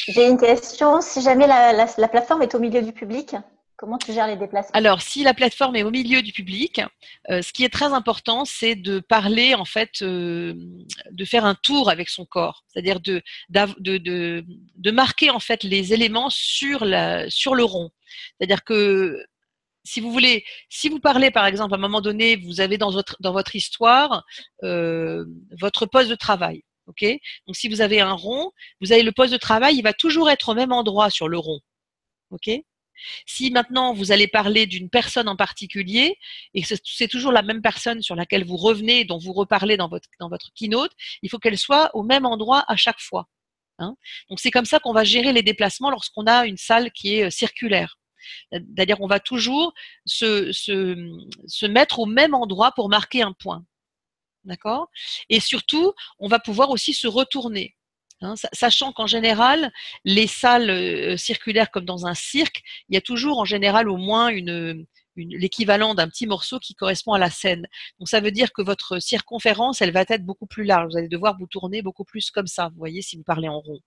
J'ai une question, si jamais la plateforme est au milieu du public, comment tu gères les déplacements? Alors, si la plateforme est au milieu du public, ce qui est très important, c'est de parler, en fait, de faire un tour avec son corps, c'est-à-dire de marquer en fait les éléments sur le rond. C'est-à-dire que si vous voulez, si vous parlez par exemple à un moment donné, vous avez dans votre histoire votre poste de travail. Ok. Donc si vous avez un rond, vous avez le poste de travail, il va toujours être au même endroit sur le rond. Ok. Si maintenant vous allez parler d'une personne en particulier et que c'est toujours la même personne sur laquelle vous revenez, dont vous reparlez dans votre keynote, il faut qu'elle soit au même endroit à chaque fois. Hein. Donc c'est comme ça qu'on va gérer les déplacements lorsqu'on a une salle qui est circulaire. C'est-à-dire qu'on va toujours se mettre au même endroit pour marquer un point. D'accord. Et surtout, on va pouvoir aussi se retourner. Hein, sachant qu'en général, les salles circulaires comme dans un cirque, il y a toujours en général au moins l'équivalent d'un petit morceau qui correspond à la scène. Donc ça veut dire que votre circonférence, elle va être beaucoup plus large. Vous allez devoir vous tourner beaucoup plus comme ça, vous voyez, si vous parlez en rond.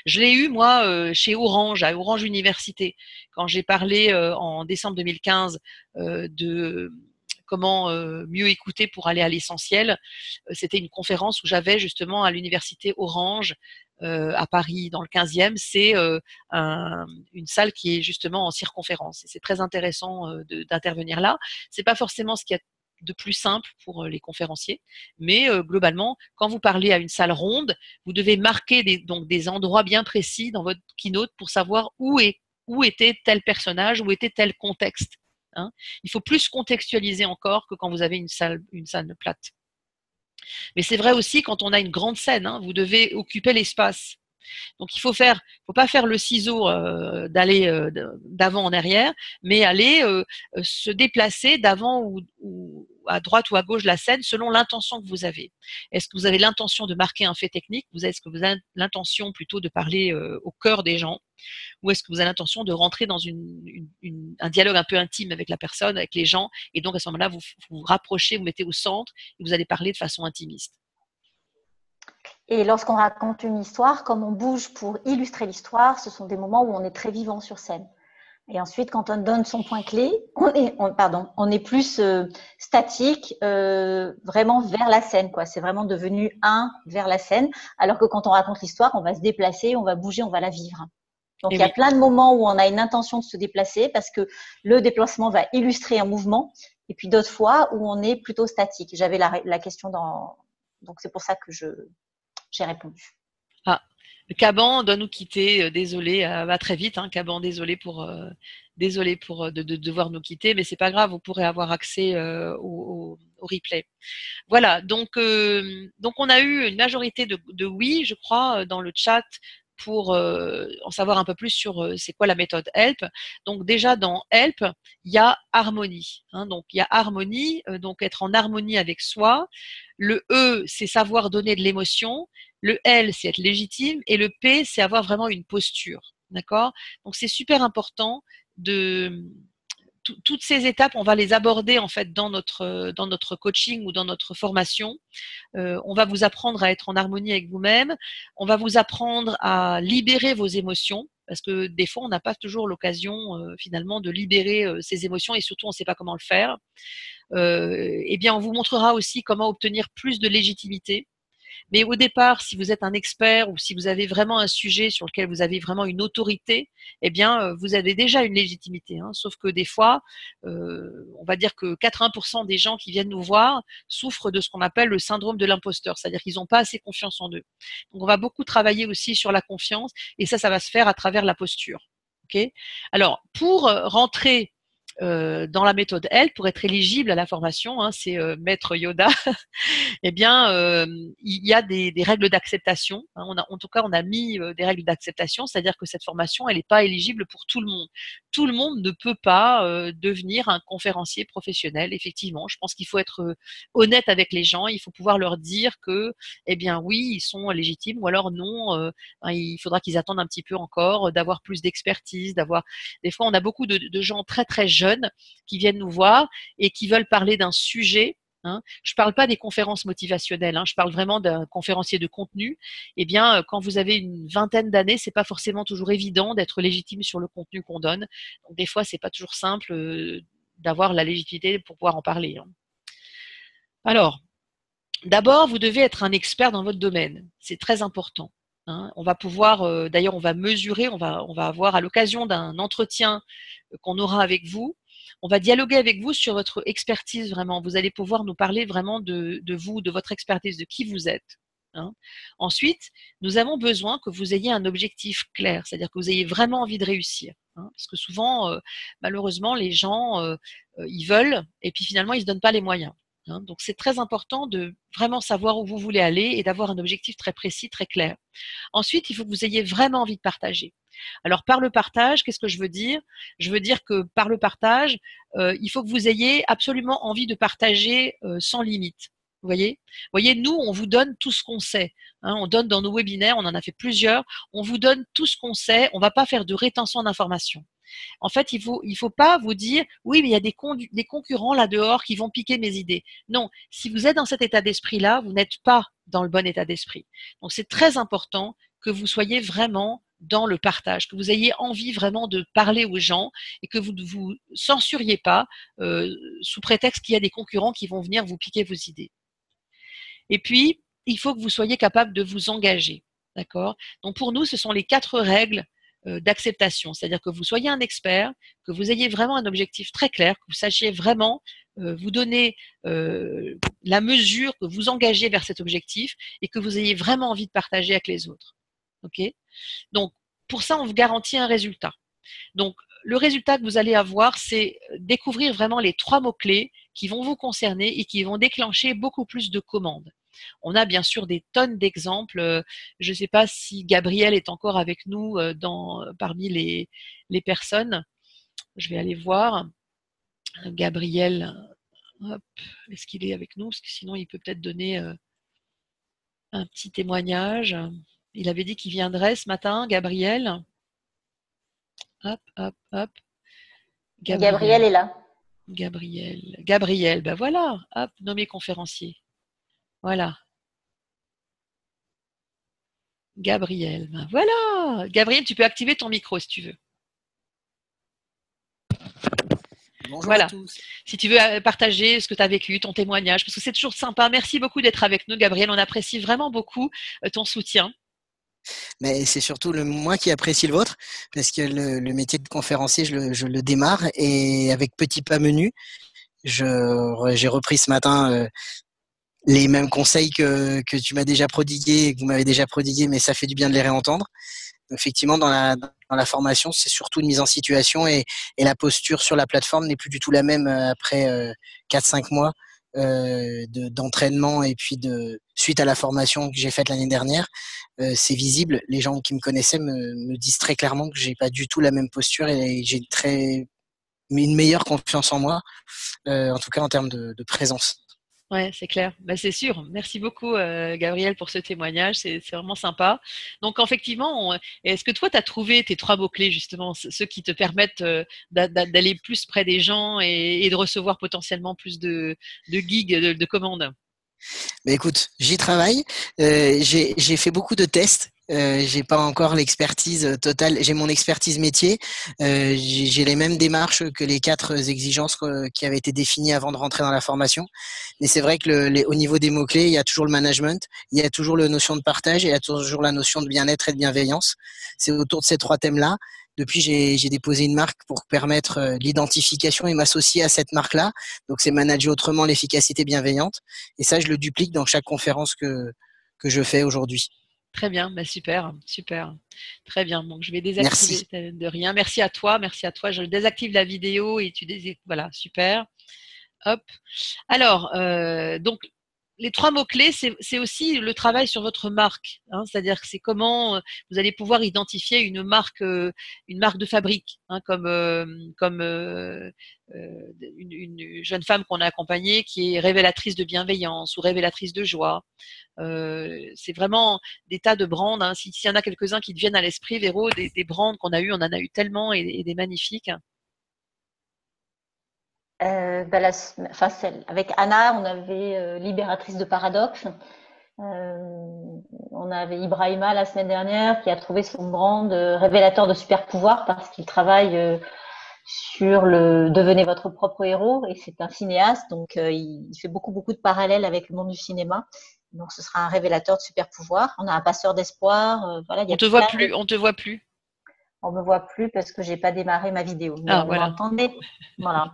Je l'ai eu, moi, chez Orange, à Orange Université, quand j'ai parlé en décembre 2015 de comment mieux écouter pour aller à l'essentiel. C'était une conférence où j'avais justement à l'université Orange à Paris, dans le 15e. C'est une salle qui est justement en circonférence. Et c'est très intéressant d'intervenir là. C'est pas forcément ce qu'il y a de plus simple pour les conférenciers, mais globalement, quand vous parlez à une salle ronde, vous devez marquer donc des endroits bien précis dans votre keynote pour savoir où était tel personnage, où était tel contexte. Hein. Il faut plus contextualiser encore que quand vous avez une salle plate. Mais c'est vrai aussi quand on a une grande scène, hein, vous devez occuper l'espace. Donc il faut pas faire le ciseau d'aller d'avant en arrière, mais aller se déplacer d'avant ou à droite ou à gauche de la scène selon l'intention que vous avez. Est-ce que vous avez l'intention de marquer un fait technique? Est-ce que vous avez l'intention plutôt de parler au cœur des gens? Ou est-ce que vous avez l'intention de rentrer dans un dialogue un peu intime avec la personne, avec les gens, et donc à ce moment-là, vous vous rapprochez, vous mettez au centre, et vous allez parler de façon intimiste. Et lorsqu'on raconte une histoire, comme on bouge pour illustrer l'histoire, ce sont des moments où on est très vivant sur scène. Et ensuite, quand on donne son point clé, on est plus statique, vraiment vers la scène, quoi. C'est vraiment devenu vers la scène, alors que quand on raconte l'histoire, on va se déplacer, on va bouger, on va la vivre. Donc, il y a plein de moments où on a une intention de se déplacer parce que le déplacement va illustrer un mouvement, et puis d'autres fois où on est plutôt statique. J'avais la question donc c'est pour ça que j'ai répondu. Ah, Caban doit nous quitter. Désolé, va très vite. Hein, Caban, désolé pour de devoir nous quitter, mais c'est pas grave. Vous pourrez avoir accès au replay. Voilà. Donc on a eu une majorité de oui, je crois, dans le chat pour en savoir un peu plus sur c'est quoi la méthode HELP. Donc déjà dans HELP, il y a harmonie. Hein, donc il y a harmonie, donc être en harmonie avec soi. Le E, c'est savoir donner de l'émotion. Le L, c'est être légitime. Et le P, c'est avoir vraiment une posture. D'accord? Donc c'est super important de toutes ces étapes, on va les aborder en fait dans notre coaching ou dans notre formation. On va vous apprendre à être en harmonie avec vous-même. On va vous apprendre à libérer vos émotions parce que des fois, on n'a pas toujours l'occasion finalement de libérer ses émotions et surtout, on ne sait pas comment le faire. Eh bien, on vous montrera aussi comment obtenir plus de légitimité. Mais au départ, si vous êtes un expert ou si vous avez vraiment un sujet sur lequel vous avez vraiment une autorité, eh bien, vous avez déjà une légitimité. Hein. Sauf que des fois, on va dire que 80% des gens qui viennent nous voir souffrent de ce qu'on appelle le syndrome de l'imposteur, c'est-à-dire qu'ils n'ont pas assez confiance en eux. Donc, on va beaucoup travailler aussi sur la confiance et ça va se faire à travers la posture. Okay. Alors, pour rentrer dans la méthode HELP, pour être éligible à la formation, hein, c'est Maître Yoda, eh bien, il y a des règles d'acceptation. Hein, en tout cas, on a mis des règles d'acceptation, c'est-à-dire que cette formation, elle n'est pas éligible pour tout le monde. Tout le monde ne peut pas devenir un conférencier professionnel. Effectivement, je pense qu'il faut être honnête avec les gens. Il faut pouvoir leur dire que, eh bien, oui, ils sont légitimes, ou alors non. Il faudra qu'ils attendent un petit peu encore, d'avoir plus d'expertise, d'avoir. Des fois, on a beaucoup de gens très très jeunes qui viennent nous voir et qui veulent parler d'un sujet. Hein. Je ne parle pas des conférences motivationnelles, hein, je parle vraiment d'un conférencier de contenu. Eh bien, quand vous avez une vingtaine d'années, c'est pas forcément toujours évident d'être légitime sur le contenu qu'on donne. Donc, des fois, c'est pas toujours simple d'avoir la légitimité pour pouvoir en parler. Hein. Alors, d'abord, vous devez être un expert dans votre domaine. C'est très important. Hein. On va pouvoir, d'ailleurs, on va mesurer, on va avoir à l'occasion d'un entretien qu'on aura avec vous, On va dialoguer avec vous sur votre expertise vraiment. Vous allez pouvoir nous parler vraiment de vous, de votre expertise, de qui vous êtes. Hein. Ensuite, nous avons besoin que vous ayez un objectif clair, c'est-à-dire que vous ayez vraiment envie de réussir. Hein, parce que souvent, malheureusement, les gens, ils veulent et puis finalement, ils ne se donnent pas les moyens. Hein. Donc, c'est très important de vraiment savoir où vous voulez aller et d'avoir un objectif très précis, très clair. Ensuite, il faut que vous ayez vraiment envie de partager. Alors, par le partage, qu'est-ce que je veux dire? Je veux dire que par le partage, il faut que vous ayez absolument envie de partager sans limite. Vous voyez, nous, on vous donne tout ce qu'on sait. Hein, on donne dans nos webinaires, on en a fait plusieurs. On vous donne tout ce qu'on sait. On ne va pas faire de rétention d'informations. En fait, il faut pas vous dire oui, mais il y a des concurrents là dehors qui vont piquer mes idées. Non, si vous êtes dans cet état d'esprit-là, vous n'êtes pas dans le bon état d'esprit. Donc, c'est très important que vous soyez vraiment dans le partage, que vous ayez envie vraiment de parler aux gens et que vous ne vous censuriez pas sous prétexte qu'il y a des concurrents qui vont venir vous piquer vos idées. Et puis, il faut que vous soyez capable de vous engager. D'accord? Donc, pour nous, ce sont les 4 règles d'acceptation. C'est-à-dire que vous soyez un expert, que vous ayez vraiment un objectif très clair, que vous sachiez vraiment vous donner la mesure, que vous engagez vers cet objectif et que vous ayez vraiment envie de partager avec les autres. OK? Donc, pour ça, on vous garantit un résultat. Donc, le résultat que vous allez avoir, c'est découvrir vraiment les 3 mots-clés qui vont vous concerner et qui vont déclencher beaucoup plus de commandes. On a bien sûr des tonnes d'exemples. Je ne sais pas si Gabriel est encore avec nous parmi les personnes. Je vais aller voir. Gabriel, hop, est-ce qu'il est avec nous? Parce que sinon, il peut peut-être donner un petit témoignage. Il avait dit qu'il viendrait ce matin, Gabriel. Hop, hop, hop. Gabriel est là. Gabriel, ben voilà, hop, nommé conférencier. Voilà. Gabriel, ben voilà. Gabriel, tu peux activer ton micro si tu veux. Bonjour voilà. À tous. Si tu veux partager ce que tu as vécu, ton témoignage, parce que c'est toujours sympa. Merci beaucoup d'être avec nous, Gabriel. On apprécie vraiment beaucoup ton soutien. Mais c'est surtout moi qui apprécie le vôtre, parce que le métier de conférencier, je le démarre et avec petits pas menus, j'ai repris ce matin les mêmes conseils que tu m'as déjà prodigués, que vous m'avez déjà prodigués, mais ça fait du bien de les réentendre. Effectivement, dans la formation, c'est surtout une mise en situation et la posture sur la plateforme n'est plus du tout la même après 4-5 mois d'entraînement et puis suite à la formation que j'ai faite l'année dernière. C'est visible. Les gens qui me connaissaient me disent très clairement que j'ai pas du tout la même posture et j'ai une meilleure confiance en moi, en tout cas en termes de présence. Ouais, c'est clair. Ben, c'est sûr. Merci beaucoup, Gabriel, pour ce témoignage. C'est vraiment sympa. Donc, effectivement, est-ce que toi, tu as trouvé tes 3 mots-clés, justement, ceux qui te permettent d'aller plus près des gens et de recevoir potentiellement plus de gigs, de commandes? Mais écoute, j'y travaille. J'ai fait beaucoup de tests. J'ai pas encore l'expertise totale. J'ai mon expertise métier. J'ai les mêmes démarches que les 4 exigences qui avaient été définies avant de rentrer dans la formation. Mais c'est vrai que au niveau des mots-clés, il y a toujours le management, il y a toujours la notion de partage et il y a toujours la notion de bien-être et de bienveillance. C'est autour de ces 3 thèmes-là. Depuis, j'ai déposé une marque pour permettre l'identification et m'associer à cette marque-là. Donc, c'est manager autrement l'efficacité bienveillante. Et ça, je le duplique dans chaque conférence que je fais aujourd'hui. Très bien, bah super, super. Très bien. Donc, je vais désactiver Merci. de rien. Merci à toi, merci à toi. Je désactive la vidéo et voilà, super. Hop. Alors, donc, les 3 mots-clés, c'est aussi le travail sur votre marque. Hein, c'est-à-dire que c'est comment vous allez pouvoir identifier une marque de fabrique, hein, comme une jeune femme qu'on a accompagnée qui est révélatrice de bienveillance ou révélatrice de joie. C'est vraiment des tas de brands. Hein. S'il y en a quelques-uns qui te viennent à l'esprit, Véro, des brands qu'on a eu, on en a eu tellement et des magnifiques. Avec Anna, on avait Libératrice de paradoxe. On avait Ibrahima la semaine dernière qui a trouvé son brand révélateur de super pouvoir parce qu'il travaille sur le devenez votre propre héros et c'est un cinéaste, donc il fait beaucoup de parallèles avec le monde du cinéma. Donc ce sera un révélateur de super pouvoir. On a un passeur d'espoir. Voilà, on te voit plus. On me voit plus parce que j'ai pas démarré ma vidéo. Mais Ah, vous voilà. m'entendez? Voilà.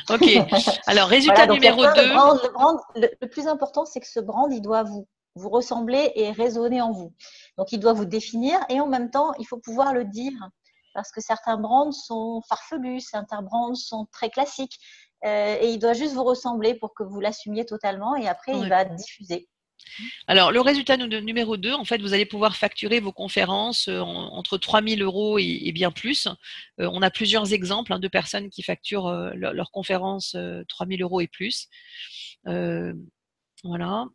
Ok. Alors, résultat Voilà, donc il y a numéro plein de 2. brands. Le plus important, c'est que ce brand, il doit vous ressembler et résonner en vous. Donc, il doit vous définir et en même temps, il faut pouvoir le dire parce que certains brands sont farfelus, certains brands sont très classiques et il doit juste vous ressembler pour que vous l'assumiez totalement et après, il Ouais. va diffuser. Alors, le résultat numéro 2, en fait, vous allez pouvoir facturer vos conférences entre 3 000 euros et bien plus. On a plusieurs exemples de personnes qui facturent leurs conférences 3 000 euros et plus. Voilà.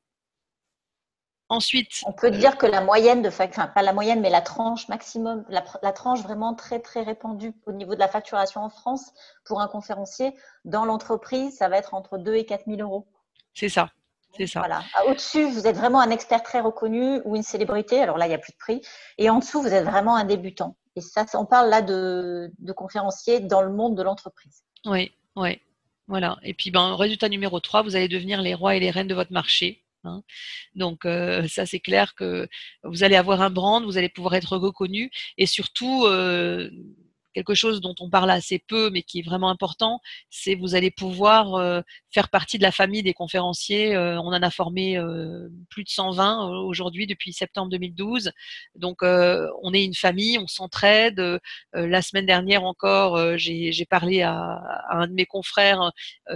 Ensuite, On peut dire que la moyenne enfin pas la moyenne, mais la tranche maximum, la tranche vraiment très très répandue au niveau de la facturation en France pour un conférencier dans l'entreprise, ça va être entre 2 et 4 000 euros. c'est ça. C'est ça. Voilà. Au-dessus, vous êtes vraiment un expert très reconnu ou une célébrité. Alors là, il n'y a plus de prix. Et en dessous, vous êtes vraiment un débutant. Et ça, on parle là de conférenciers dans le monde de l'entreprise. Oui, oui. Voilà. Et puis, résultat numéro 3, vous allez devenir les rois et les reines de votre marché. Donc, ça, c'est clair que vous allez avoir un brand, vous allez pouvoir être reconnu et surtout, quelque chose dont on parle assez peu, mais qui est vraiment important, c'est vous allez pouvoir faire partie de la famille des conférenciers. On en a formé plus de 120 aujourd'hui depuis septembre 2012. Donc, on est une famille, on s'entraide. La semaine dernière encore, j'ai parlé à un de mes confrères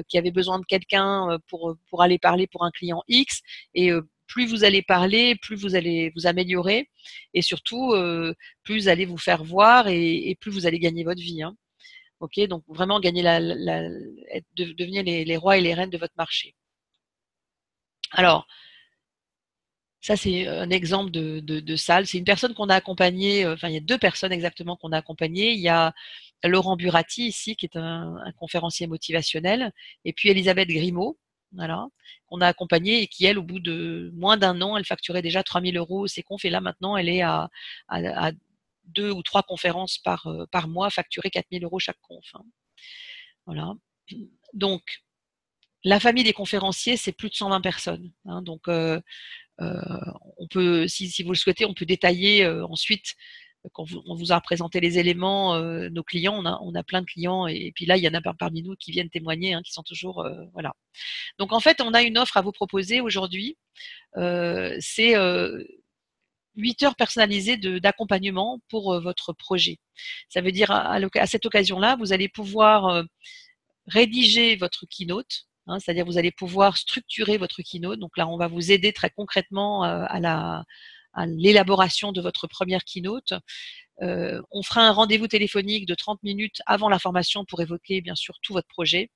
qui avait besoin de quelqu'un pour aller parler pour un client X. Et plus vous allez parler, plus vous allez vous améliorer. Et surtout, plus vous allez vous faire voir et plus vous allez gagner votre vie. Ok, donc vraiment gagner devenir les rois et les reines de votre marché. Alors, ça c'est un exemple de salle. C'est une personne qu'on a accompagnée, enfin il y a 2 personnes exactement qu'on a accompagnées. Il y a Laurent Burati ici, qui est un conférencier motivationnel, et puis Elisabeth Grimaud, voilà, qu'on a accompagnée et qui, elle, au bout de moins d'un an, elle facturait déjà 3 000 euros ses confs, et là maintenant elle est à 2 ou 3 conférences par mois, facturer 4 000 euros chaque conf. Voilà. Donc, la famille des conférenciers, c'est plus de 120 personnes. Donc, on peut, si vous le souhaitez, on peut détailler ensuite quand on vous a présenté les éléments, nos clients, on a plein de clients et puis là, il y en a parmi nous qui viennent témoigner, qui sont toujours voilà. Donc en fait, on a une offre à vous proposer aujourd'hui. C'est 8 heures personnalisées d'accompagnement pour votre projet. Ça veut dire à cette occasion-là, vous allez pouvoir rédiger votre keynote. C'est-à-dire vous allez pouvoir structurer votre keynote. Donc là, on va vous aider très concrètement à l'élaboration de votre première keynote. On fera un rendez-vous téléphonique de 30 minutes avant la formation pour évoquer bien sûr tout votre projet.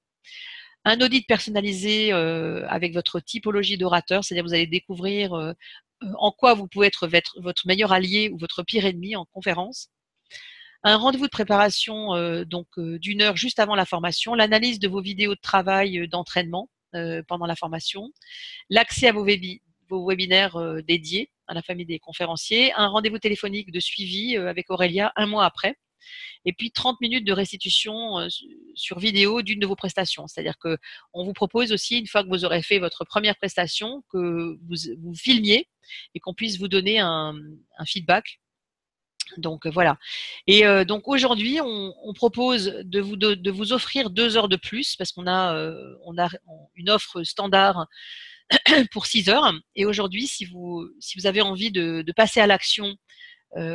Un audit personnalisé avec votre typologie d'orateur, c'est-à-dire vous allez découvrir en quoi vous pouvez être votre meilleur allié ou votre pire ennemi en conférence. Un rendez-vous de préparation d'1 heure juste avant la formation, l'analyse de vos vidéos de travail d'entraînement pendant la formation, l'accès à vos webinaires dédiés à la famille des conférenciers, un rendez-vous téléphonique de suivi avec Aurélia 1 mois après, et puis 30 minutes de restitution sur vidéo d'une de vos prestations. C'est-à-dire que on vous propose aussi, une fois que vous aurez fait votre première prestation, que vous filmiez et qu'on puisse vous donner un feedback. Donc voilà. Et donc aujourd'hui, on propose de vous offrir 2 heures de plus parce qu'on a une offre standard pour 6 heures. Et aujourd'hui, si vous avez envie de passer à l'action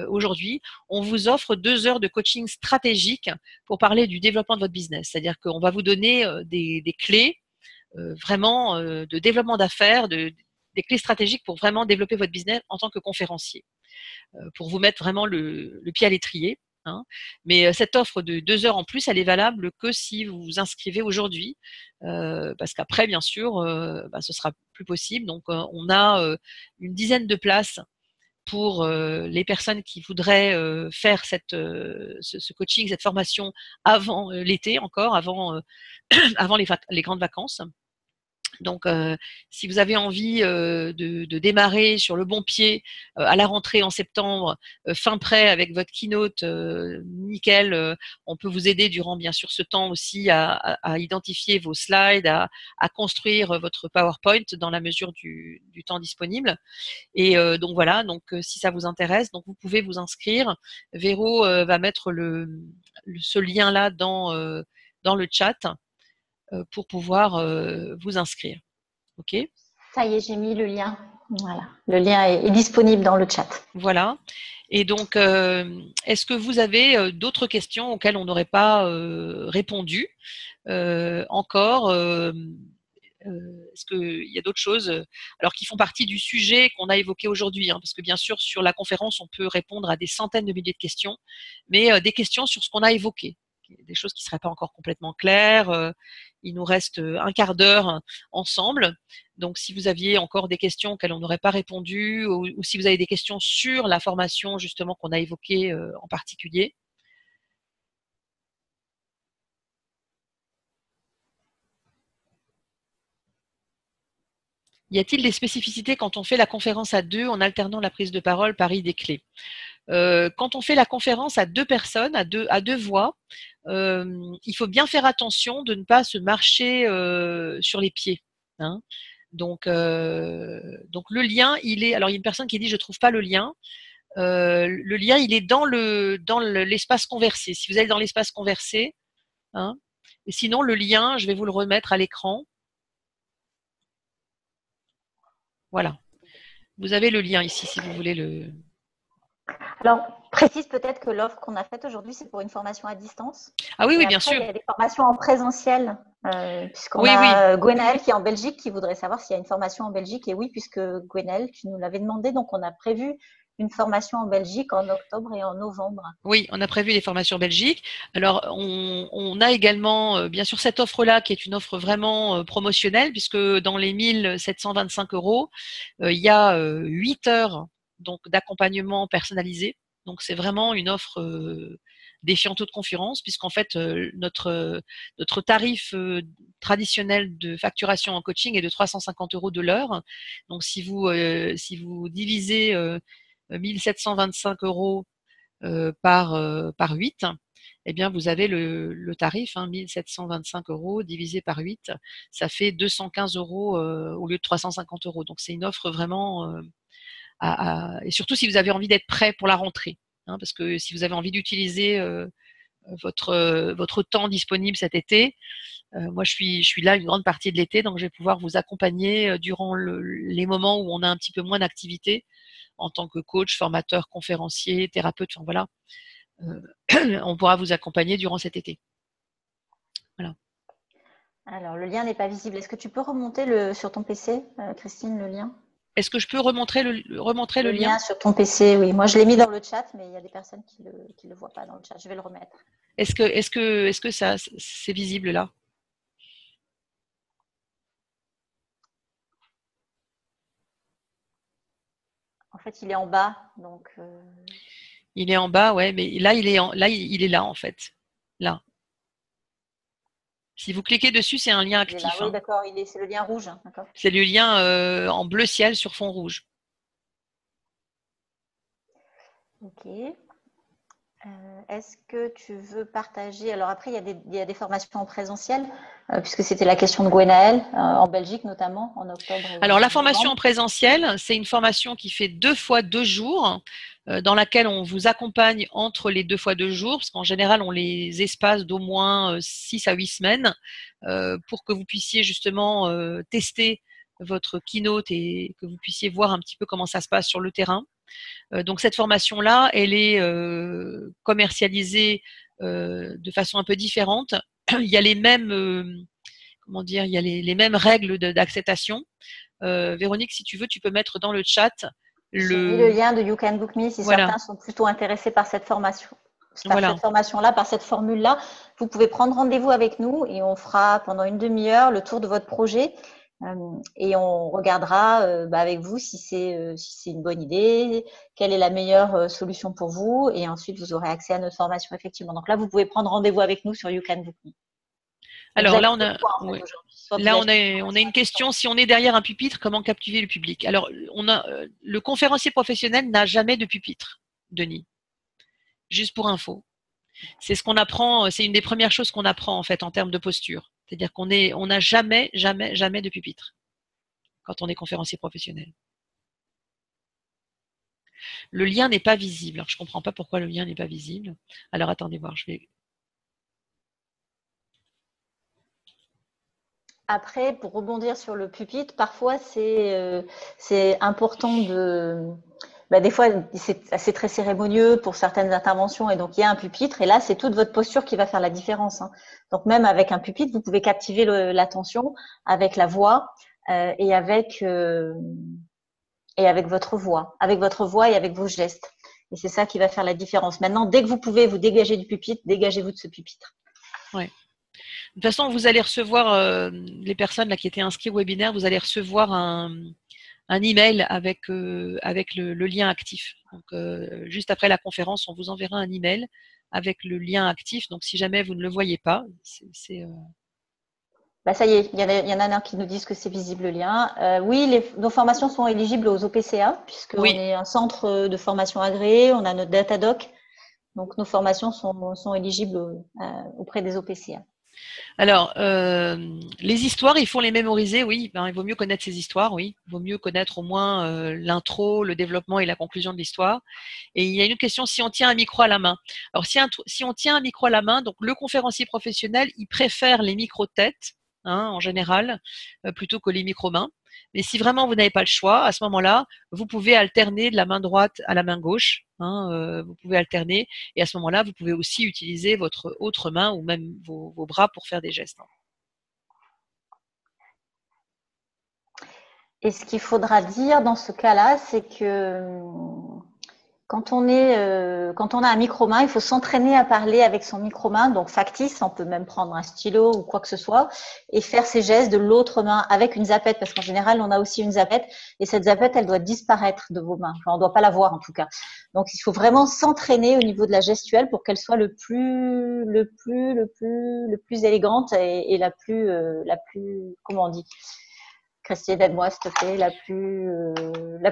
aujourd'hui, on vous offre 2 heures de coaching stratégique pour parler du développement de votre business. C'est-à-dire qu'on va vous donner des clés vraiment de développement d'affaires, des clés stratégiques pour vraiment développer votre business en tant que conférencier, pour vous mettre vraiment le pied à l'étrier. Mais cette offre de 2 heures en plus, elle est valable que si vous vous inscrivez aujourd'hui, parce qu'après, bien sûr, ce sera plus possible. Donc, on a une dizaine de places pour les personnes qui voudraient faire ce coaching, cette formation avant l'été encore, avant, avant les grandes vacances. Donc, si vous avez envie de démarrer sur le bon pied à la rentrée en septembre, fin prêt avec votre keynote nickel, on peut vous aider durant bien sûr ce temps aussi à identifier vos slides, à construire votre PowerPoint dans la mesure du temps disponible. Et donc voilà, donc si ça vous intéresse, donc vous pouvez vous inscrire. Véro va mettre ce lien-là dans le chat pour pouvoir vous inscrire. OK? Ça y est, j'ai mis le lien. Voilà. Le lien est disponible dans le chat. Voilà. Et donc, est-ce que vous avez d'autres questions auxquelles on n'aurait pas répondu encore est-ce qu'il y a d'autres choses alors qui font partie du sujet qu'on a évoqué aujourd'hui, hein, parce que bien sûr, sur la conférence, on peut répondre à des centaines de milliers de questions, mais des questions sur ce qu'on a évoqué, des choses qui ne seraient pas encore complètement claires. Il nous reste un quart d'heure ensemble. Donc, si vous aviez encore des questions auxquelles on n'aurait pas répondu, ou si vous avez des questions sur la formation justement qu'on a évoquée en particulier. Y a-t-il des spécificités quand on fait la conférence à deux en alternant la prise de parole par idées clés? Quand on fait la conférence à deux personnes, à deux voix, il faut bien faire attention de ne pas se marcher sur les pieds. Hein. Donc le lien, il est. Alors il y a une personne qui dit je trouve pas le lien. Le lien, il est dans l'espace conversé. Si vous allez dans l'espace conversé, hein, et sinon le lien, je vais vous le remettre à l'écran. Voilà. Vous avez le lien ici si vous voulez le. Alors, précise peut-être que l'offre qu'on a faite aujourd'hui, c'est pour une formation à distance. Ah oui, et oui, après, bien sûr. Il y a des formations en présentiel, puisqu'on Oui, a oui. Gwenaël qui est en Belgique, qui voudrait savoir s'il y a une formation en Belgique. Et oui, puisque Gwenaël, tu nous l'avais demandé, donc on a prévu une formation en Belgique en octobre et en novembre. Oui, on a prévu les formations Belgique. Alors, on a également, bien sûr, cette offre-là qui est une offre vraiment promotionnelle, puisque dans les 1725 €, il y a 8 heures donc d'accompagnement personnalisé. Donc, c'est vraiment une offre défiant toute concurrence, puisqu'en fait, notre tarif traditionnel de facturation en coaching est de 350 € de l'heure. Donc, si vous divisez 1725 € par 8, eh bien, vous avez le tarif, 1725 € divisé par 8, ça fait 215 € au lieu de 350 €. Donc, c'est une offre vraiment, et surtout si vous avez envie d'être prêt pour la rentrée. Parce que si vous avez envie d'utiliser votre temps disponible cet été, moi je suis là une grande partie de l'été, donc je vais pouvoir vous accompagner durant les moments où on a un petit peu moins d'activité en tant que coach, formateur, conférencier, thérapeute, enfin voilà. On pourra vous accompagner durant cet été. Voilà. Alors, le lien n'est pas visible. Est-ce que tu peux remonter sur ton PC, Christine, le lien? Est-ce que je peux remontrer le lien sur ton PC? Oui, moi je l'ai mis dans le chat, mais il y a des personnes qui le voient pas dans le chat. Je vais le remettre. Est-ce que ça c'est visible là? En fait, il est en bas, donc. Il est en bas, ouais, mais là il est là en fait, là. Si vous cliquez dessus, c'est un lien actif. Oui, d'accord, c'est le lien rouge. C'est le lien en bleu ciel sur fond rouge. Ok. Est-ce que tu veux partager? Alors après, il y a des formations en présentiel, puisque c'était la question de Gwenaël, en Belgique notamment, en octobre. Alors la formation en présentiel, c'est une formation qui fait 2 fois 2 jours, dans laquelle on vous accompagne entre les 2 fois 2 jours, parce qu'en général, on les espace d'au moins 6 à 8 semaines, pour que vous puissiez justement tester votre keynote et que vous puissiez voir un petit peu comment ça se passe sur le terrain. Donc cette formation-là, elle est commercialisée de façon un peu différente. Il y a les mêmes, il y a les mêmes règles d'acceptation. Véronique, si tu veux, tu peux mettre dans le chat j'ai mis le lien de You Can Book Me si certains sont plutôt intéressés par cette formation. Cette formation-là, par cette formule-là, vous pouvez prendre rendez-vous avec nous et on fera pendant une demi-heure le tour de votre projet. Et on regardera avec vous si c'est une bonne idée, quelle est la meilleure solution pour vous, et ensuite vous aurez accès à notre formation effectivement. Donc là, vous pouvez prendre rendez-vous avec nous sur You Can Book Me. Donc, vous Alors avez là, on deux a, choix, en fait, ouais. aujourd'hui. Soit vous Là, achetez on a une question. Si on est derrière un pupitre, comment captiver le public? Alors, le conférencier professionnel n'a jamais de pupitre, Denis. Juste pour info. C'est ce qu'on apprend, c'est une des premières choses qu'on apprend en fait en termes de posture. C'est-à-dire on n'a jamais, jamais, jamais de pupitre quand on est conférencier professionnel. Le lien n'est pas visible. Alors, je comprends pas pourquoi le lien n'est pas visible. Alors attendez voir, je vais. Après, pour rebondir sur le pupitre, parfois c'est important de. Des fois, c'est très cérémonieux pour certaines interventions et donc il y a un pupitre et là, c'est toute votre posture qui va faire la différence. Hein. Donc même avec un pupitre, vous pouvez captiver l'attention avec la voix et avec votre voix, et avec vos gestes. Et c'est ça qui va faire la différence. Maintenant, dès que vous pouvez vous dégager du pupitre, dégagez-vous de ce pupitre. Ouais. De toute façon, vous allez recevoir les personnes là qui étaient inscrites au webinaire, vous allez recevoir un email avec le lien actif. Donc juste après la conférence, on vous enverra un email avec le lien actif. Donc si jamais vous ne le voyez pas, Ça y est, il y en a qui nous disent que c'est visible le lien. Oui, nos formations sont éligibles aux OPCA puisqu'on oui. est un centre de formation agréé, on a notre Datadoc. Donc nos formations sont éligibles auprès des OPCA. Alors, les histoires, il faut les mémoriser, oui. Ben, il vaut mieux connaître ces histoires, oui. Il vaut mieux connaître au moins l'intro, le développement et la conclusion de l'histoire. Et il y a une question, si on tient un micro à la main. Alors, si on tient un micro à la main, donc le conférencier professionnel, il préfère les micros-têtes, en général, plutôt que les micro-mains. Mais si vraiment vous n'avez pas le choix, à ce moment-là, vous pouvez alterner de la main droite à la main gauche. Vous pouvez alterner. Et à ce moment-là, vous pouvez aussi utiliser votre autre main ou même vos bras pour faire des gestes. Et ce qu'il faudra dire dans ce cas-là, c'est que quand on a un micro-main, il faut s'entraîner à parler avec son micro-main, donc factice, on peut même prendre un stylo ou quoi que ce soit, et faire ces gestes de l'autre main avec une zapette, parce qu'en général, on a aussi une zapette, et cette zapette, elle doit disparaître de vos mains. Enfin, on ne doit pas la voir en tout cas. Donc, il faut vraiment s'entraîner au niveau de la gestuelle pour qu'elle soit le plus élégante et la plus, comment on dit? Christine, aide-moi, s'il te plaît, la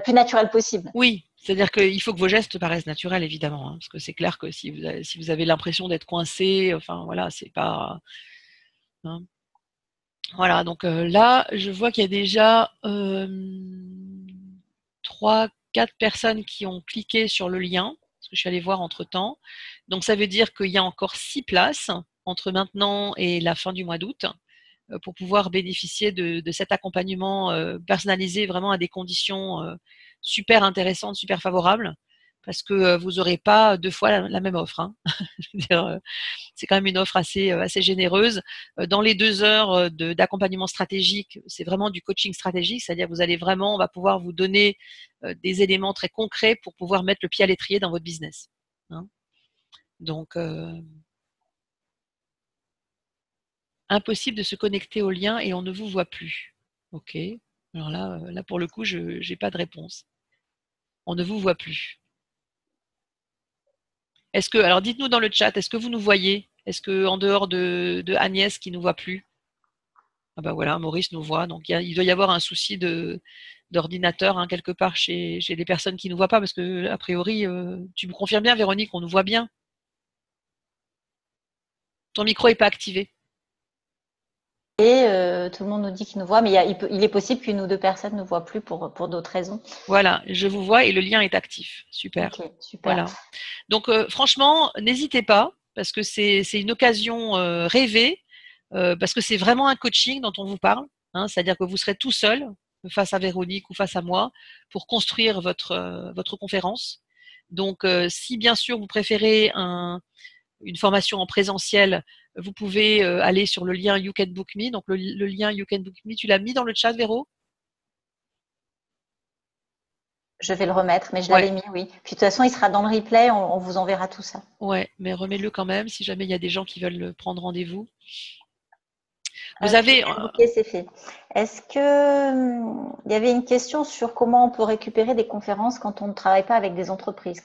plus naturelle possible. Oui, c'est-à-dire qu'il faut que vos gestes paraissent naturels, évidemment, parce que c'est clair que si vous avez l'impression d'être coincé, enfin voilà, c'est pas. Voilà, donc là, je vois qu'il y a déjà 3, 4 personnes qui ont cliqué sur le lien, parce que je suis allée voir entre-temps. Donc ça veut dire qu'il y a encore 6 places entre maintenant et la fin du mois d'août pour pouvoir bénéficier de cet accompagnement personnalisé vraiment à des conditions super intéressantes, super favorables, parce que vous n'aurez pas 2 fois la même offre. Je veux dire, c'est quand même une offre assez généreuse. Dans les 2 heures d'accompagnement stratégique, c'est vraiment du coaching stratégique, c'est-à-dire vous allez vraiment, on va pouvoir vous donner des éléments très concrets pour pouvoir mettre le pied à l'étrier dans votre business. Donc, impossible de se connecter au lien et on ne vous voit plus. Ok. Alors là pour le coup, je n'ai pas de réponse. On ne vous voit plus. Alors dites-nous dans le chat, est-ce que vous nous voyez? Est-ce que en dehors de Agnès qui nous voit plus? Ah bah voilà, Maurice nous voit. Donc il doit y avoir un souci d'ordinateur quelque part chez les personnes qui nous voient pas, parce que a priori, tu me confirmes bien, Véronique, on nous voit bien. Ton micro n'est pas activé. Et tout le monde nous dit qu'il nous voit, mais il est possible qu'une ou deux personnes ne voient plus pour d'autres raisons. Voilà, je vous vois et le lien est actif. Super. Ok, super. Voilà. Donc franchement, n'hésitez pas, parce que c'est une occasion rêvée, parce que c'est vraiment un coaching dont on vous parle. C'est-à-dire que vous serez tout seul face à Véronique ou face à moi pour construire votre conférence. Donc si bien sûr vous préférez une formation en présentiel, vous pouvez aller sur le lien You Can Book Me. Donc le lien You Can Book Me, tu l'as mis dans le chat, Véro? Je vais le remettre, mais je l'avais mis, oui. Puis de toute façon, il sera dans le replay, on vous enverra tout ça. Ouais, mais remets-le quand même si jamais il y a des gens qui veulent prendre rendez-vous. Vous avez booké, c'est fait. Est-ce que il y avait une question sur comment on peut récupérer des conférences quand on ne travaille pas avec des entreprises?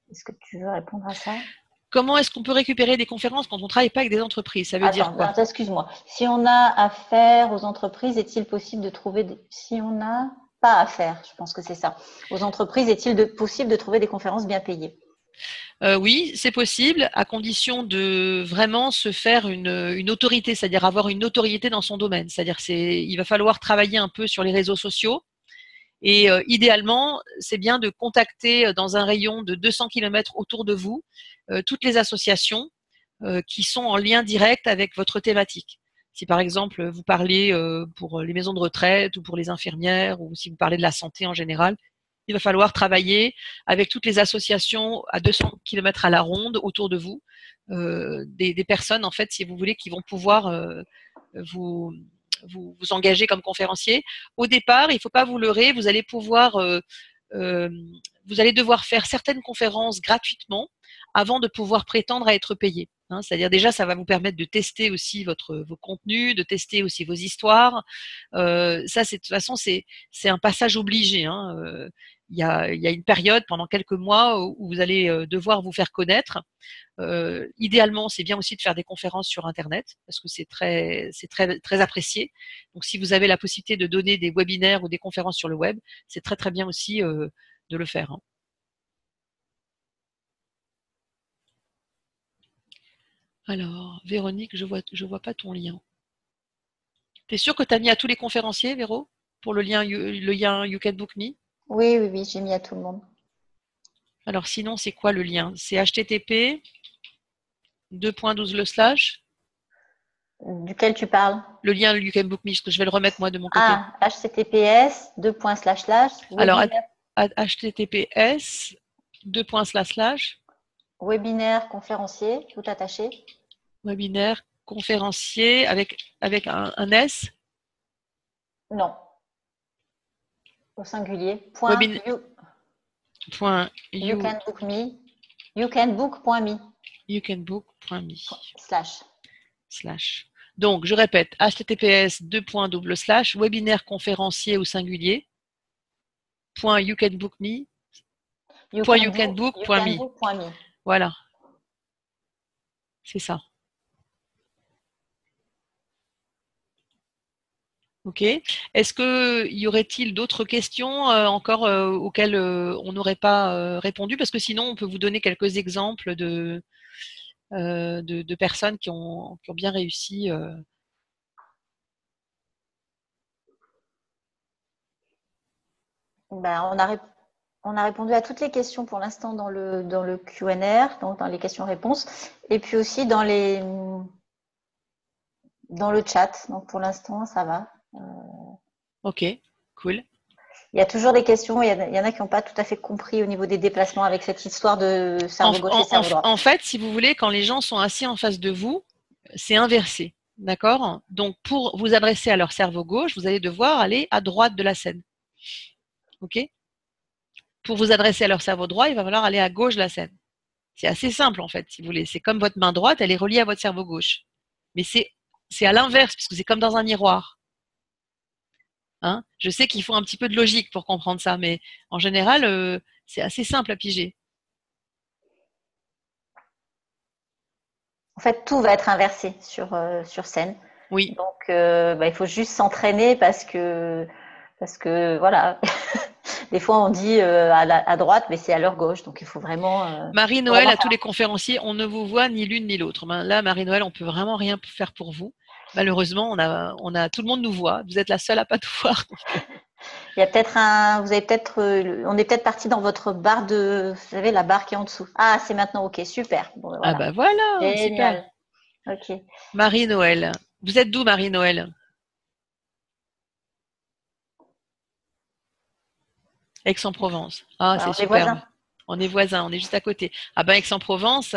Est-ce que tu veux répondre à ça? Comment est-ce qu'on peut récupérer des conférences quand on ne travaille pas avec des entreprises? Ça veut dire quoi? Attends, excuse-moi. Si on a affaire aux entreprises, est-il possible de trouver si on n'a pas affaire, je pense que c'est ça. Aux entreprises, est-il possible de trouver des conférences bien payées? Oui, c'est possible, à condition de vraiment se faire une autorité, c'est-à-dire avoir une notoriété dans son domaine. C'est-à-dire il va falloir travailler un peu sur les réseaux sociaux. Et idéalement, c'est bien de contacter dans un rayon de 200 km autour de vous toutes les associations qui sont en lien direct avec votre thématique. Si par exemple vous parlez pour les maisons de retraite ou pour les infirmières ou si vous parlez de la santé en général, il va falloir travailler avec toutes les associations à 200 km à la ronde autour de vous, des personnes en fait, si vous voulez, qui vont pouvoir vous vous engager comme conférencier. Au départ, il ne faut pas vous leurrer, vous allez pouvoir, vous allez devoir faire certaines conférences gratuitement avant de pouvoir prétendre à être payé. Hein, c'est-à-dire déjà, ça va vous permettre de tester aussi vos contenus, de tester aussi vos histoires. Ça, de toute façon, c'est un passage obligé. Hein. Il y a une période pendant quelques mois où vous allez devoir vous faire connaître. Idéalement, c'est bien aussi de faire des conférences sur Internet parce que c'est très apprécié. Donc, si vous avez la possibilité de donner des webinaires ou des conférences sur le web, c'est très très bien aussi de le faire. Hein. Alors, Véronique, je vois pas ton lien. T'es sûre que tu as mis à tous les conférenciers, Véro, pour le lien You Can Book Me? Oui, j'ai mis à tout le monde. Alors, sinon, c'est quoi le lien? C'est http :/. Duquel tu parles? Le lien You Can Book Me, parce que je vais le remettre moi de mon côté. Ah, https // Alors, https // webinaire conférencier, tout attaché. Webinaire conférencier avec un S? Non. Au singulier. You can book me. youcanbook.me. youcanbook.me. // Donc, je répète, https webinaire conférencier au singulier .youcanbook.me. youcanbook.me. Voilà. C'est ça. Ok. Est-ce que y aurait-il d'autres questions encore auxquelles on n'aurait pas répondu? Parce que sinon, on peut vous donner quelques exemples de personnes qui ont bien réussi. Ben, on a répondu à toutes les questions pour l'instant dans le Q&A, donc dans les questions-réponses, et puis aussi dans le chat. Donc pour l'instant, ça va. Ok, cool. Il y a toujours des questions, il y en a qui n'ont pas tout à fait compris au niveau des déplacements avec cette histoire de cerveau gauche et cerveau droit. En fait, si vous voulez, quand les gens sont assis en face de vous, c'est inversé. D'accord? Donc, pour vous adresser à leur cerveau gauche, vous allez devoir aller à droite de la scène. Ok? Pour vous adresser à leur cerveau droit, il va falloir aller à gauche de la scène. C'est assez simple, en fait, si vous voulez. C'est comme votre main droite, elle est reliée à votre cerveau gauche. Mais c'est à l'inverse, puisque c'est comme dans un miroir. Hein? Je sais qu'il faut un petit peu de logique pour comprendre ça, mais en général, c'est assez simple à piger. En fait, tout va être inversé sur scène. Oui. Donc, il faut juste s'entraîner parce que voilà, des fois on dit à droite, mais c'est à leur gauche. Donc, il faut vraiment… Marie-Noël, à tous les conférenciers, on ne vous voit ni l'une ni l'autre. Là, Marie-Noël, on peut vraiment rien faire pour vous. Malheureusement, tout le monde nous voit. Vous êtes la seule à pas tout voir. Il y a peut-être on est peut-être parti dans votre barre vous savez, la barre qui est en dessous. Ah, c'est maintenant OK, super. Bon, voilà. Ah bah voilà, génial. Super. Ok. Marie-Noël. Vous êtes d'où, Marie-Noël? Aix-en-Provence. Ah, c'est superbe. On est voisins, on est juste à côté. Ah ben Aix-en-Provence,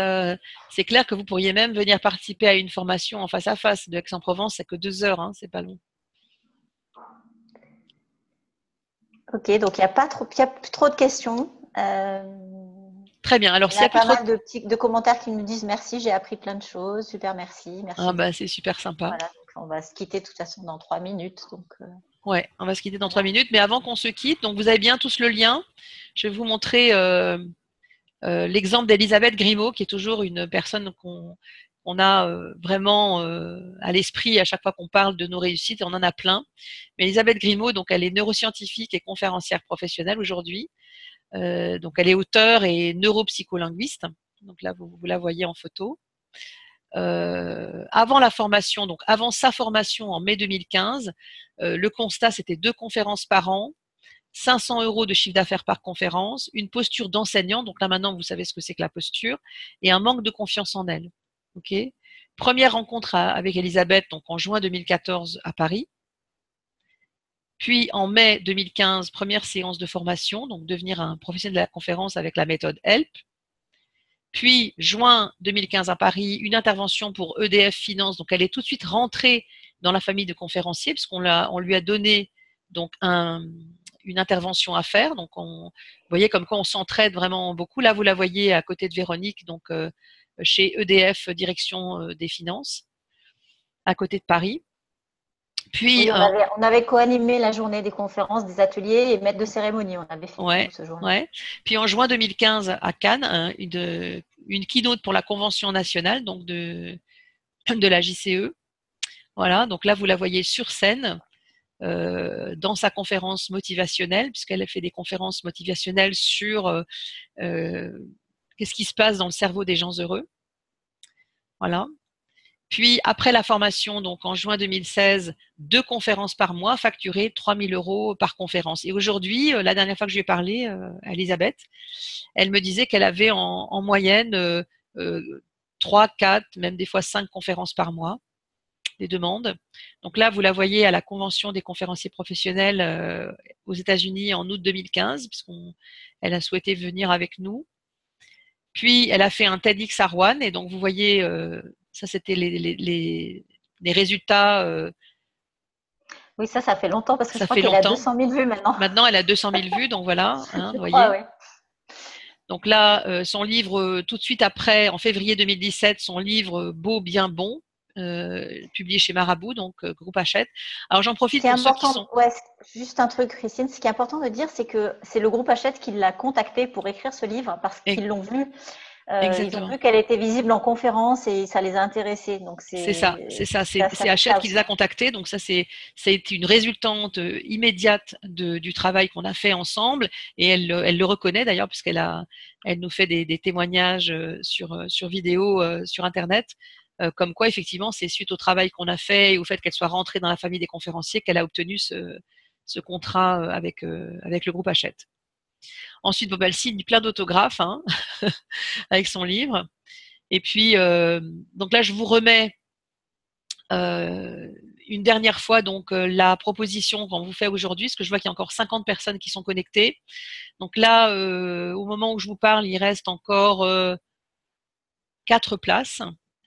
c'est clair que vous pourriez même venir participer à une formation en face à face. De Aix-en-Provence, c'est que 2 heures, hein, c'est pas long. Ok, donc il n'y a plus trop de questions. Très bien. Alors, il y a pas mal de commentaires qui nous disent merci, j'ai appris plein de choses, super, merci. Ah bah c'est super sympa. Voilà, donc on va se quitter de toute façon dans 3 minutes. Donc, ouais, on va se quitter dans 3 minutes. Mais avant qu'on se quitte, donc vous avez bien tous le lien. Je vais vous montrer L'exemple d'Elisabeth Grimaud, qui est toujours une personne qu'on a vraiment à l'esprit à chaque fois qu'on parle de nos réussites, et on en a plein. Mais Elisabeth Grimaud, donc elle est neuroscientifique et conférencière professionnelle aujourd'hui. Donc elle est auteure et neuropsycholinguiste. Donc là, vous la voyez en photo. Avant la formation, donc avant sa formation en mai 2015, le constat c'était 2 conférences par an, 500 € de chiffre d'affaires par conférence, une posture d'enseignant, donc là maintenant vous savez ce que c'est que la posture, et un manque de confiance en elle. Ok. Première rencontre avec Elisabeth, donc en juin 2014 à Paris. Puis en mai 2015, première séance de formation, donc devenir un professionnel de la conférence avec la méthode HELP. Puis juin 2015 à Paris, une intervention pour EDF Finance, donc elle est tout de suite rentrée dans la famille de conférenciers puisqu'on lui a donné donc une intervention à faire. Donc vous voyez comme quoi on s'entraide vraiment beaucoup. Là vous la voyez à côté de Véronique, donc chez EDF Direction des Finances, à côté de Paris. Puis oui, on avait co-animé la journée des conférences, des ateliers et maître de cérémonie. On avait fait ce jour-là. Ouais. Puis en juin 2015 à Cannes, une keynote pour la convention nationale donc de la JCE. Voilà, donc là vous la voyez sur scène dans sa conférence motivationnelle, puisqu'elle a fait des conférences motivationnelles sur qu'est-ce qui se passe dans le cerveau des gens heureux. Voilà. Puis après la formation, donc en juin 2016, 2 conférences par mois, facturées 3 000 € par conférence. Et aujourd'hui, la dernière fois que je lui ai parlé à Elisabeth, elle me disait qu'elle avait en moyenne 3, 4, même des fois 5 conférences par mois, des demandes. Donc là, vous la voyez à la convention des conférenciers professionnels aux États-Unis en août 2015, puisqu'elle a souhaité venir avec nous. Puis elle a fait un TEDx à Rouen, et donc vous voyez, ça c'était les résultats. Oui, ça fait longtemps parce que je crois fait qu'elle a longtemps. 200 000 vues maintenant. Maintenant, elle a 200 000 vues, donc voilà, hein, Je vous crois, voyez. oui. Donc là, son livre, tout de suite après, en février 2017, son livre Beau, bien, bon, publié chez Marabout, donc groupe Hachette. Alors j'en profite pour ceux qui sont… Ouais, juste un truc, Christine, ce qui est important de dire, c'est que c'est le groupe Hachette qui l'a contacté pour écrire ce livre parce qu'ils l'ont vu. Ils ont vu qu'elle était visible en conférence et ça les a intéressés. Donc c'est ça. C'est Hachette qui les a contactés. Donc ça, c'est une résultante immédiate du travail qu'on a fait ensemble, et elle le reconnaît d'ailleurs elle nous fait des témoignages sur vidéo sur Internet, comme quoi effectivement c'est suite au travail qu'on a fait et au fait qu'elle soit rentrée dans la famille des conférenciers qu'elle a obtenu ce contrat avec le groupe Hachette. Ensuite, elle signe plein d'autographes hein, avec son livre. Et puis, donc là, je vous remets une dernière fois donc la proposition qu'on vous fait aujourd'hui, parce que je vois qu'il y a encore 50 personnes qui sont connectées. Donc là, au moment où je vous parle, il reste encore 4 places.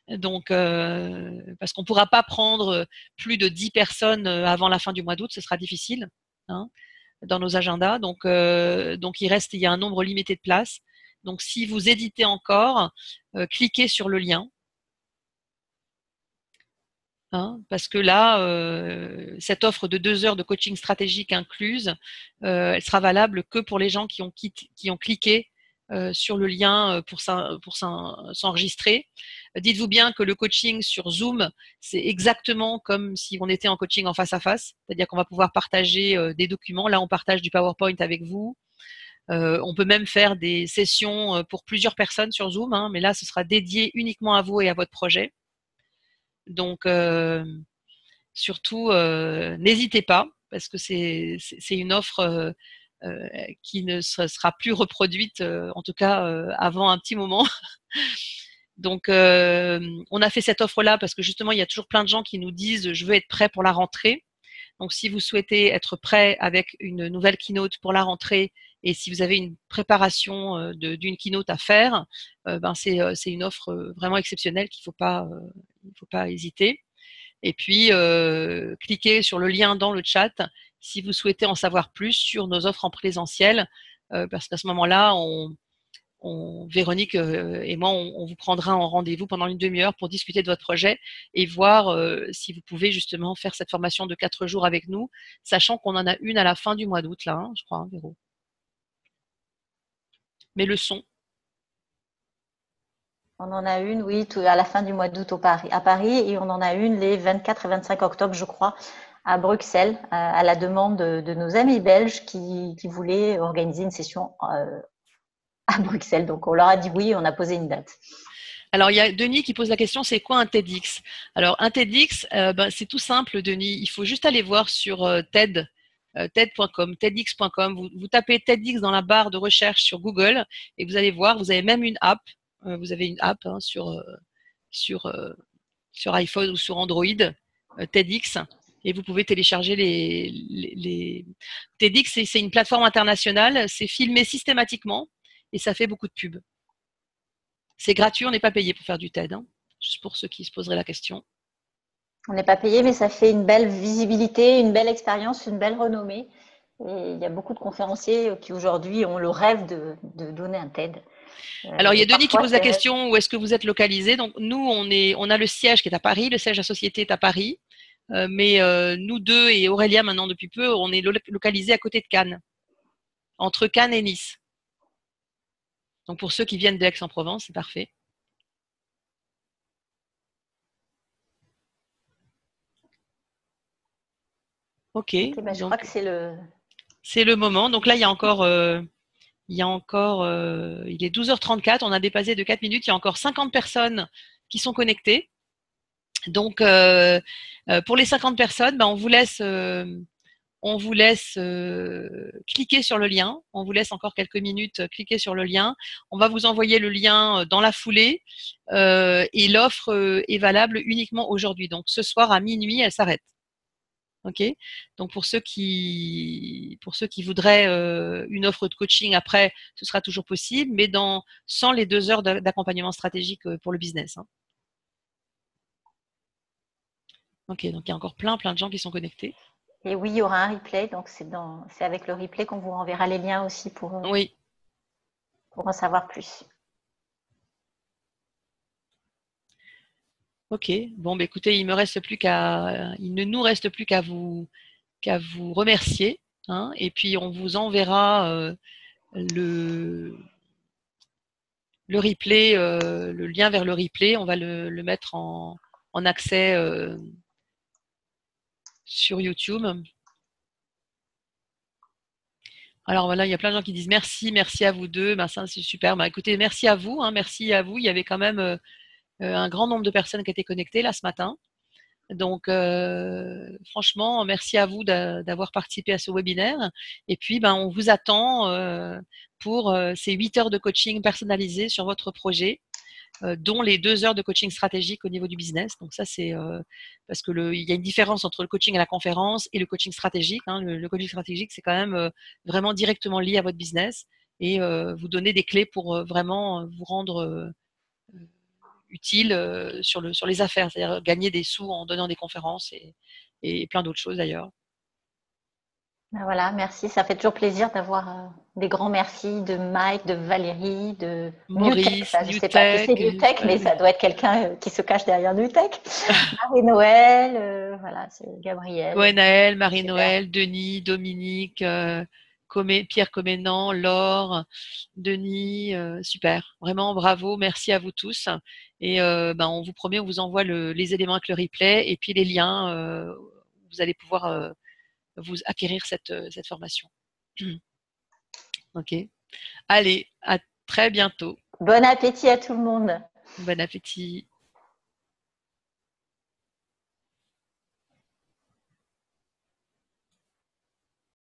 Donc, parce qu'on ne pourra pas prendre plus de 10 personnes avant la fin du mois d'août, ce sera difficile hein, dans nos agendas. Donc il y a un nombre limité de places. Donc, si vous hésitez encore, cliquez sur le lien. Hein, parce que là, cette offre de 2 heures de coaching stratégique incluse, elle sera valable que pour les gens qui ont cliqué sur le lien pour s'enregistrer. Dites-vous bien que le coaching sur Zoom, c'est exactement comme si on était en coaching en face à face, c'est-à-dire qu'on va pouvoir partager des documents. Là, on partage du PowerPoint avec vous. On peut même faire des sessions pour plusieurs personnes sur Zoom, hein, mais là, ce sera dédié uniquement à vous et à votre projet. Donc, surtout, n'hésitez pas, parce que c'est une offre qui ne sera plus reproduite, en tout cas avant un petit moment. Donc, on a fait cette offre-là parce que justement, il y a toujours plein de gens qui nous disent « je veux être prêt pour la rentrée ». Donc, si vous souhaitez être prêt avec une nouvelle keynote pour la rentrée, et si vous avez une préparation d'une keynote à faire, c'est une offre vraiment exceptionnelle qu'il ne faut pas hésiter. Et puis, cliquez sur le lien dans le chat si vous souhaitez en savoir plus sur nos offres en présentiel, parce qu'à ce moment-là, Véronique et moi, on vous prendra en rendez-vous pendant une demi-heure pour discuter de votre projet et voir si vous pouvez justement faire cette formation de 4 jours avec nous, sachant qu'on en a une à la fin du mois d'août, là, hein, je crois, hein, Véro. Mais le son. On en a une, oui, à la fin du mois d'août à Paris, et on en a une les 24 et 25 octobre, je crois, à Bruxelles, à la demande de nos amis belges qui voulaient organiser une session à Bruxelles. Donc, on leur a dit oui, on a posé une date. Alors, il y a Denis qui pose la question, c'est quoi un TEDx? Alors, un TEDx, c'est tout simple, Denis. Il faut juste aller voir sur TED, TED.com, TEDx.com. Vous tapez TEDx dans la barre de recherche sur Google et vous allez voir, vous avez même une app. Vous avez une app sur, sur iPhone ou sur Android, TEDx. Et vous pouvez télécharger les... TEDx, c'est une plateforme internationale. C'est filmé systématiquement et ça fait beaucoup de pubs. C'est gratuit, on n'est pas payé pour faire du TED, hein, juste pour ceux qui se poseraient la question. On n'est pas payé, mais ça fait une belle visibilité, une belle expérience, une belle renommée. Et il y a beaucoup de conférenciers qui aujourd'hui ont le rêve de donner un TED. Alors, il y a Denis qui pose la question, où est-ce que vous êtes localisé? Donc, nous, on a le siège qui est à Paris, le siège de la société est à Paris, mais nous deux et Aurélia, maintenant depuis peu, on est localisé à côté de Cannes, entre Cannes et Nice. Donc, pour ceux qui viennent d'Aix-en-Provence, c'est parfait. Ok. Je crois que c'est le moment. Donc là, il est 12h34. On a dépassé de 4 minutes. Il y a encore 50 personnes qui sont connectées. Donc, pour les 50 personnes, on vous laisse cliquer sur le lien. On vous laisse encore quelques minutes cliquer sur le lien. On va vous envoyer le lien dans la foulée et l'offre est valable uniquement aujourd'hui. Donc, ce soir à minuit, elle s'arrête. Ok. Donc pour ceux qui voudraient une offre de coaching après, ce sera toujours possible, mais sans les 2 heures d'accompagnement stratégique pour le business. Hein. Ok. Donc il y a encore plein de gens qui sont connectés. Et oui, il y aura un replay, donc c'est avec le replay qu'on vous renverra les liens aussi pour en savoir plus. Ok. Bon, écoutez, il ne nous reste plus qu'à vous remercier, hein, et puis on vous enverra le replay, le lien vers le replay. On va le mettre en accès sur YouTube. Alors voilà, il y a plein de gens qui disent merci à vous deux. Ça, c'est super. Écoutez, merci à vous, hein, merci à vous. Il y avait quand même un grand nombre de personnes qui étaient connectées là ce matin. Donc, franchement, merci à vous d'avoir participé à ce webinaire. Et puis, on vous attend pour ces 8 heures de coaching personnalisé sur votre projet, dont les 2 heures de coaching stratégique au niveau du business. Donc ça, c'est parce que il y a une différence entre le coaching à la conférence et le coaching stratégique. Hein. Le coaching stratégique, c'est quand même vraiment directement lié à votre business et vous donner des clés pour vraiment vous rendre utile sur les affaires, c'est-à-dire gagner des sous en donnant des conférences et plein d'autres choses d'ailleurs. Voilà, merci. Ça fait toujours plaisir d'avoir des grands merci de Mike, de Valérie, de Maurice, Newtech. Je ne sais pas qui c'est Newtech, mais ça doit être quelqu'un qui se cache derrière Newtech. Marie-Noël, voilà, c'est Gabriel. Ouais, Naël, Marie-Noël, Denis, Dominique, Pierre Comenan, Laure, Denis, super. Vraiment, bravo. Merci à vous tous. Et on vous promet, on vous envoie les éléments avec le replay et puis les liens. Vous allez pouvoir vous acquérir cette formation. Ok. Allez, à très bientôt. Bon appétit à tout le monde. Bon appétit.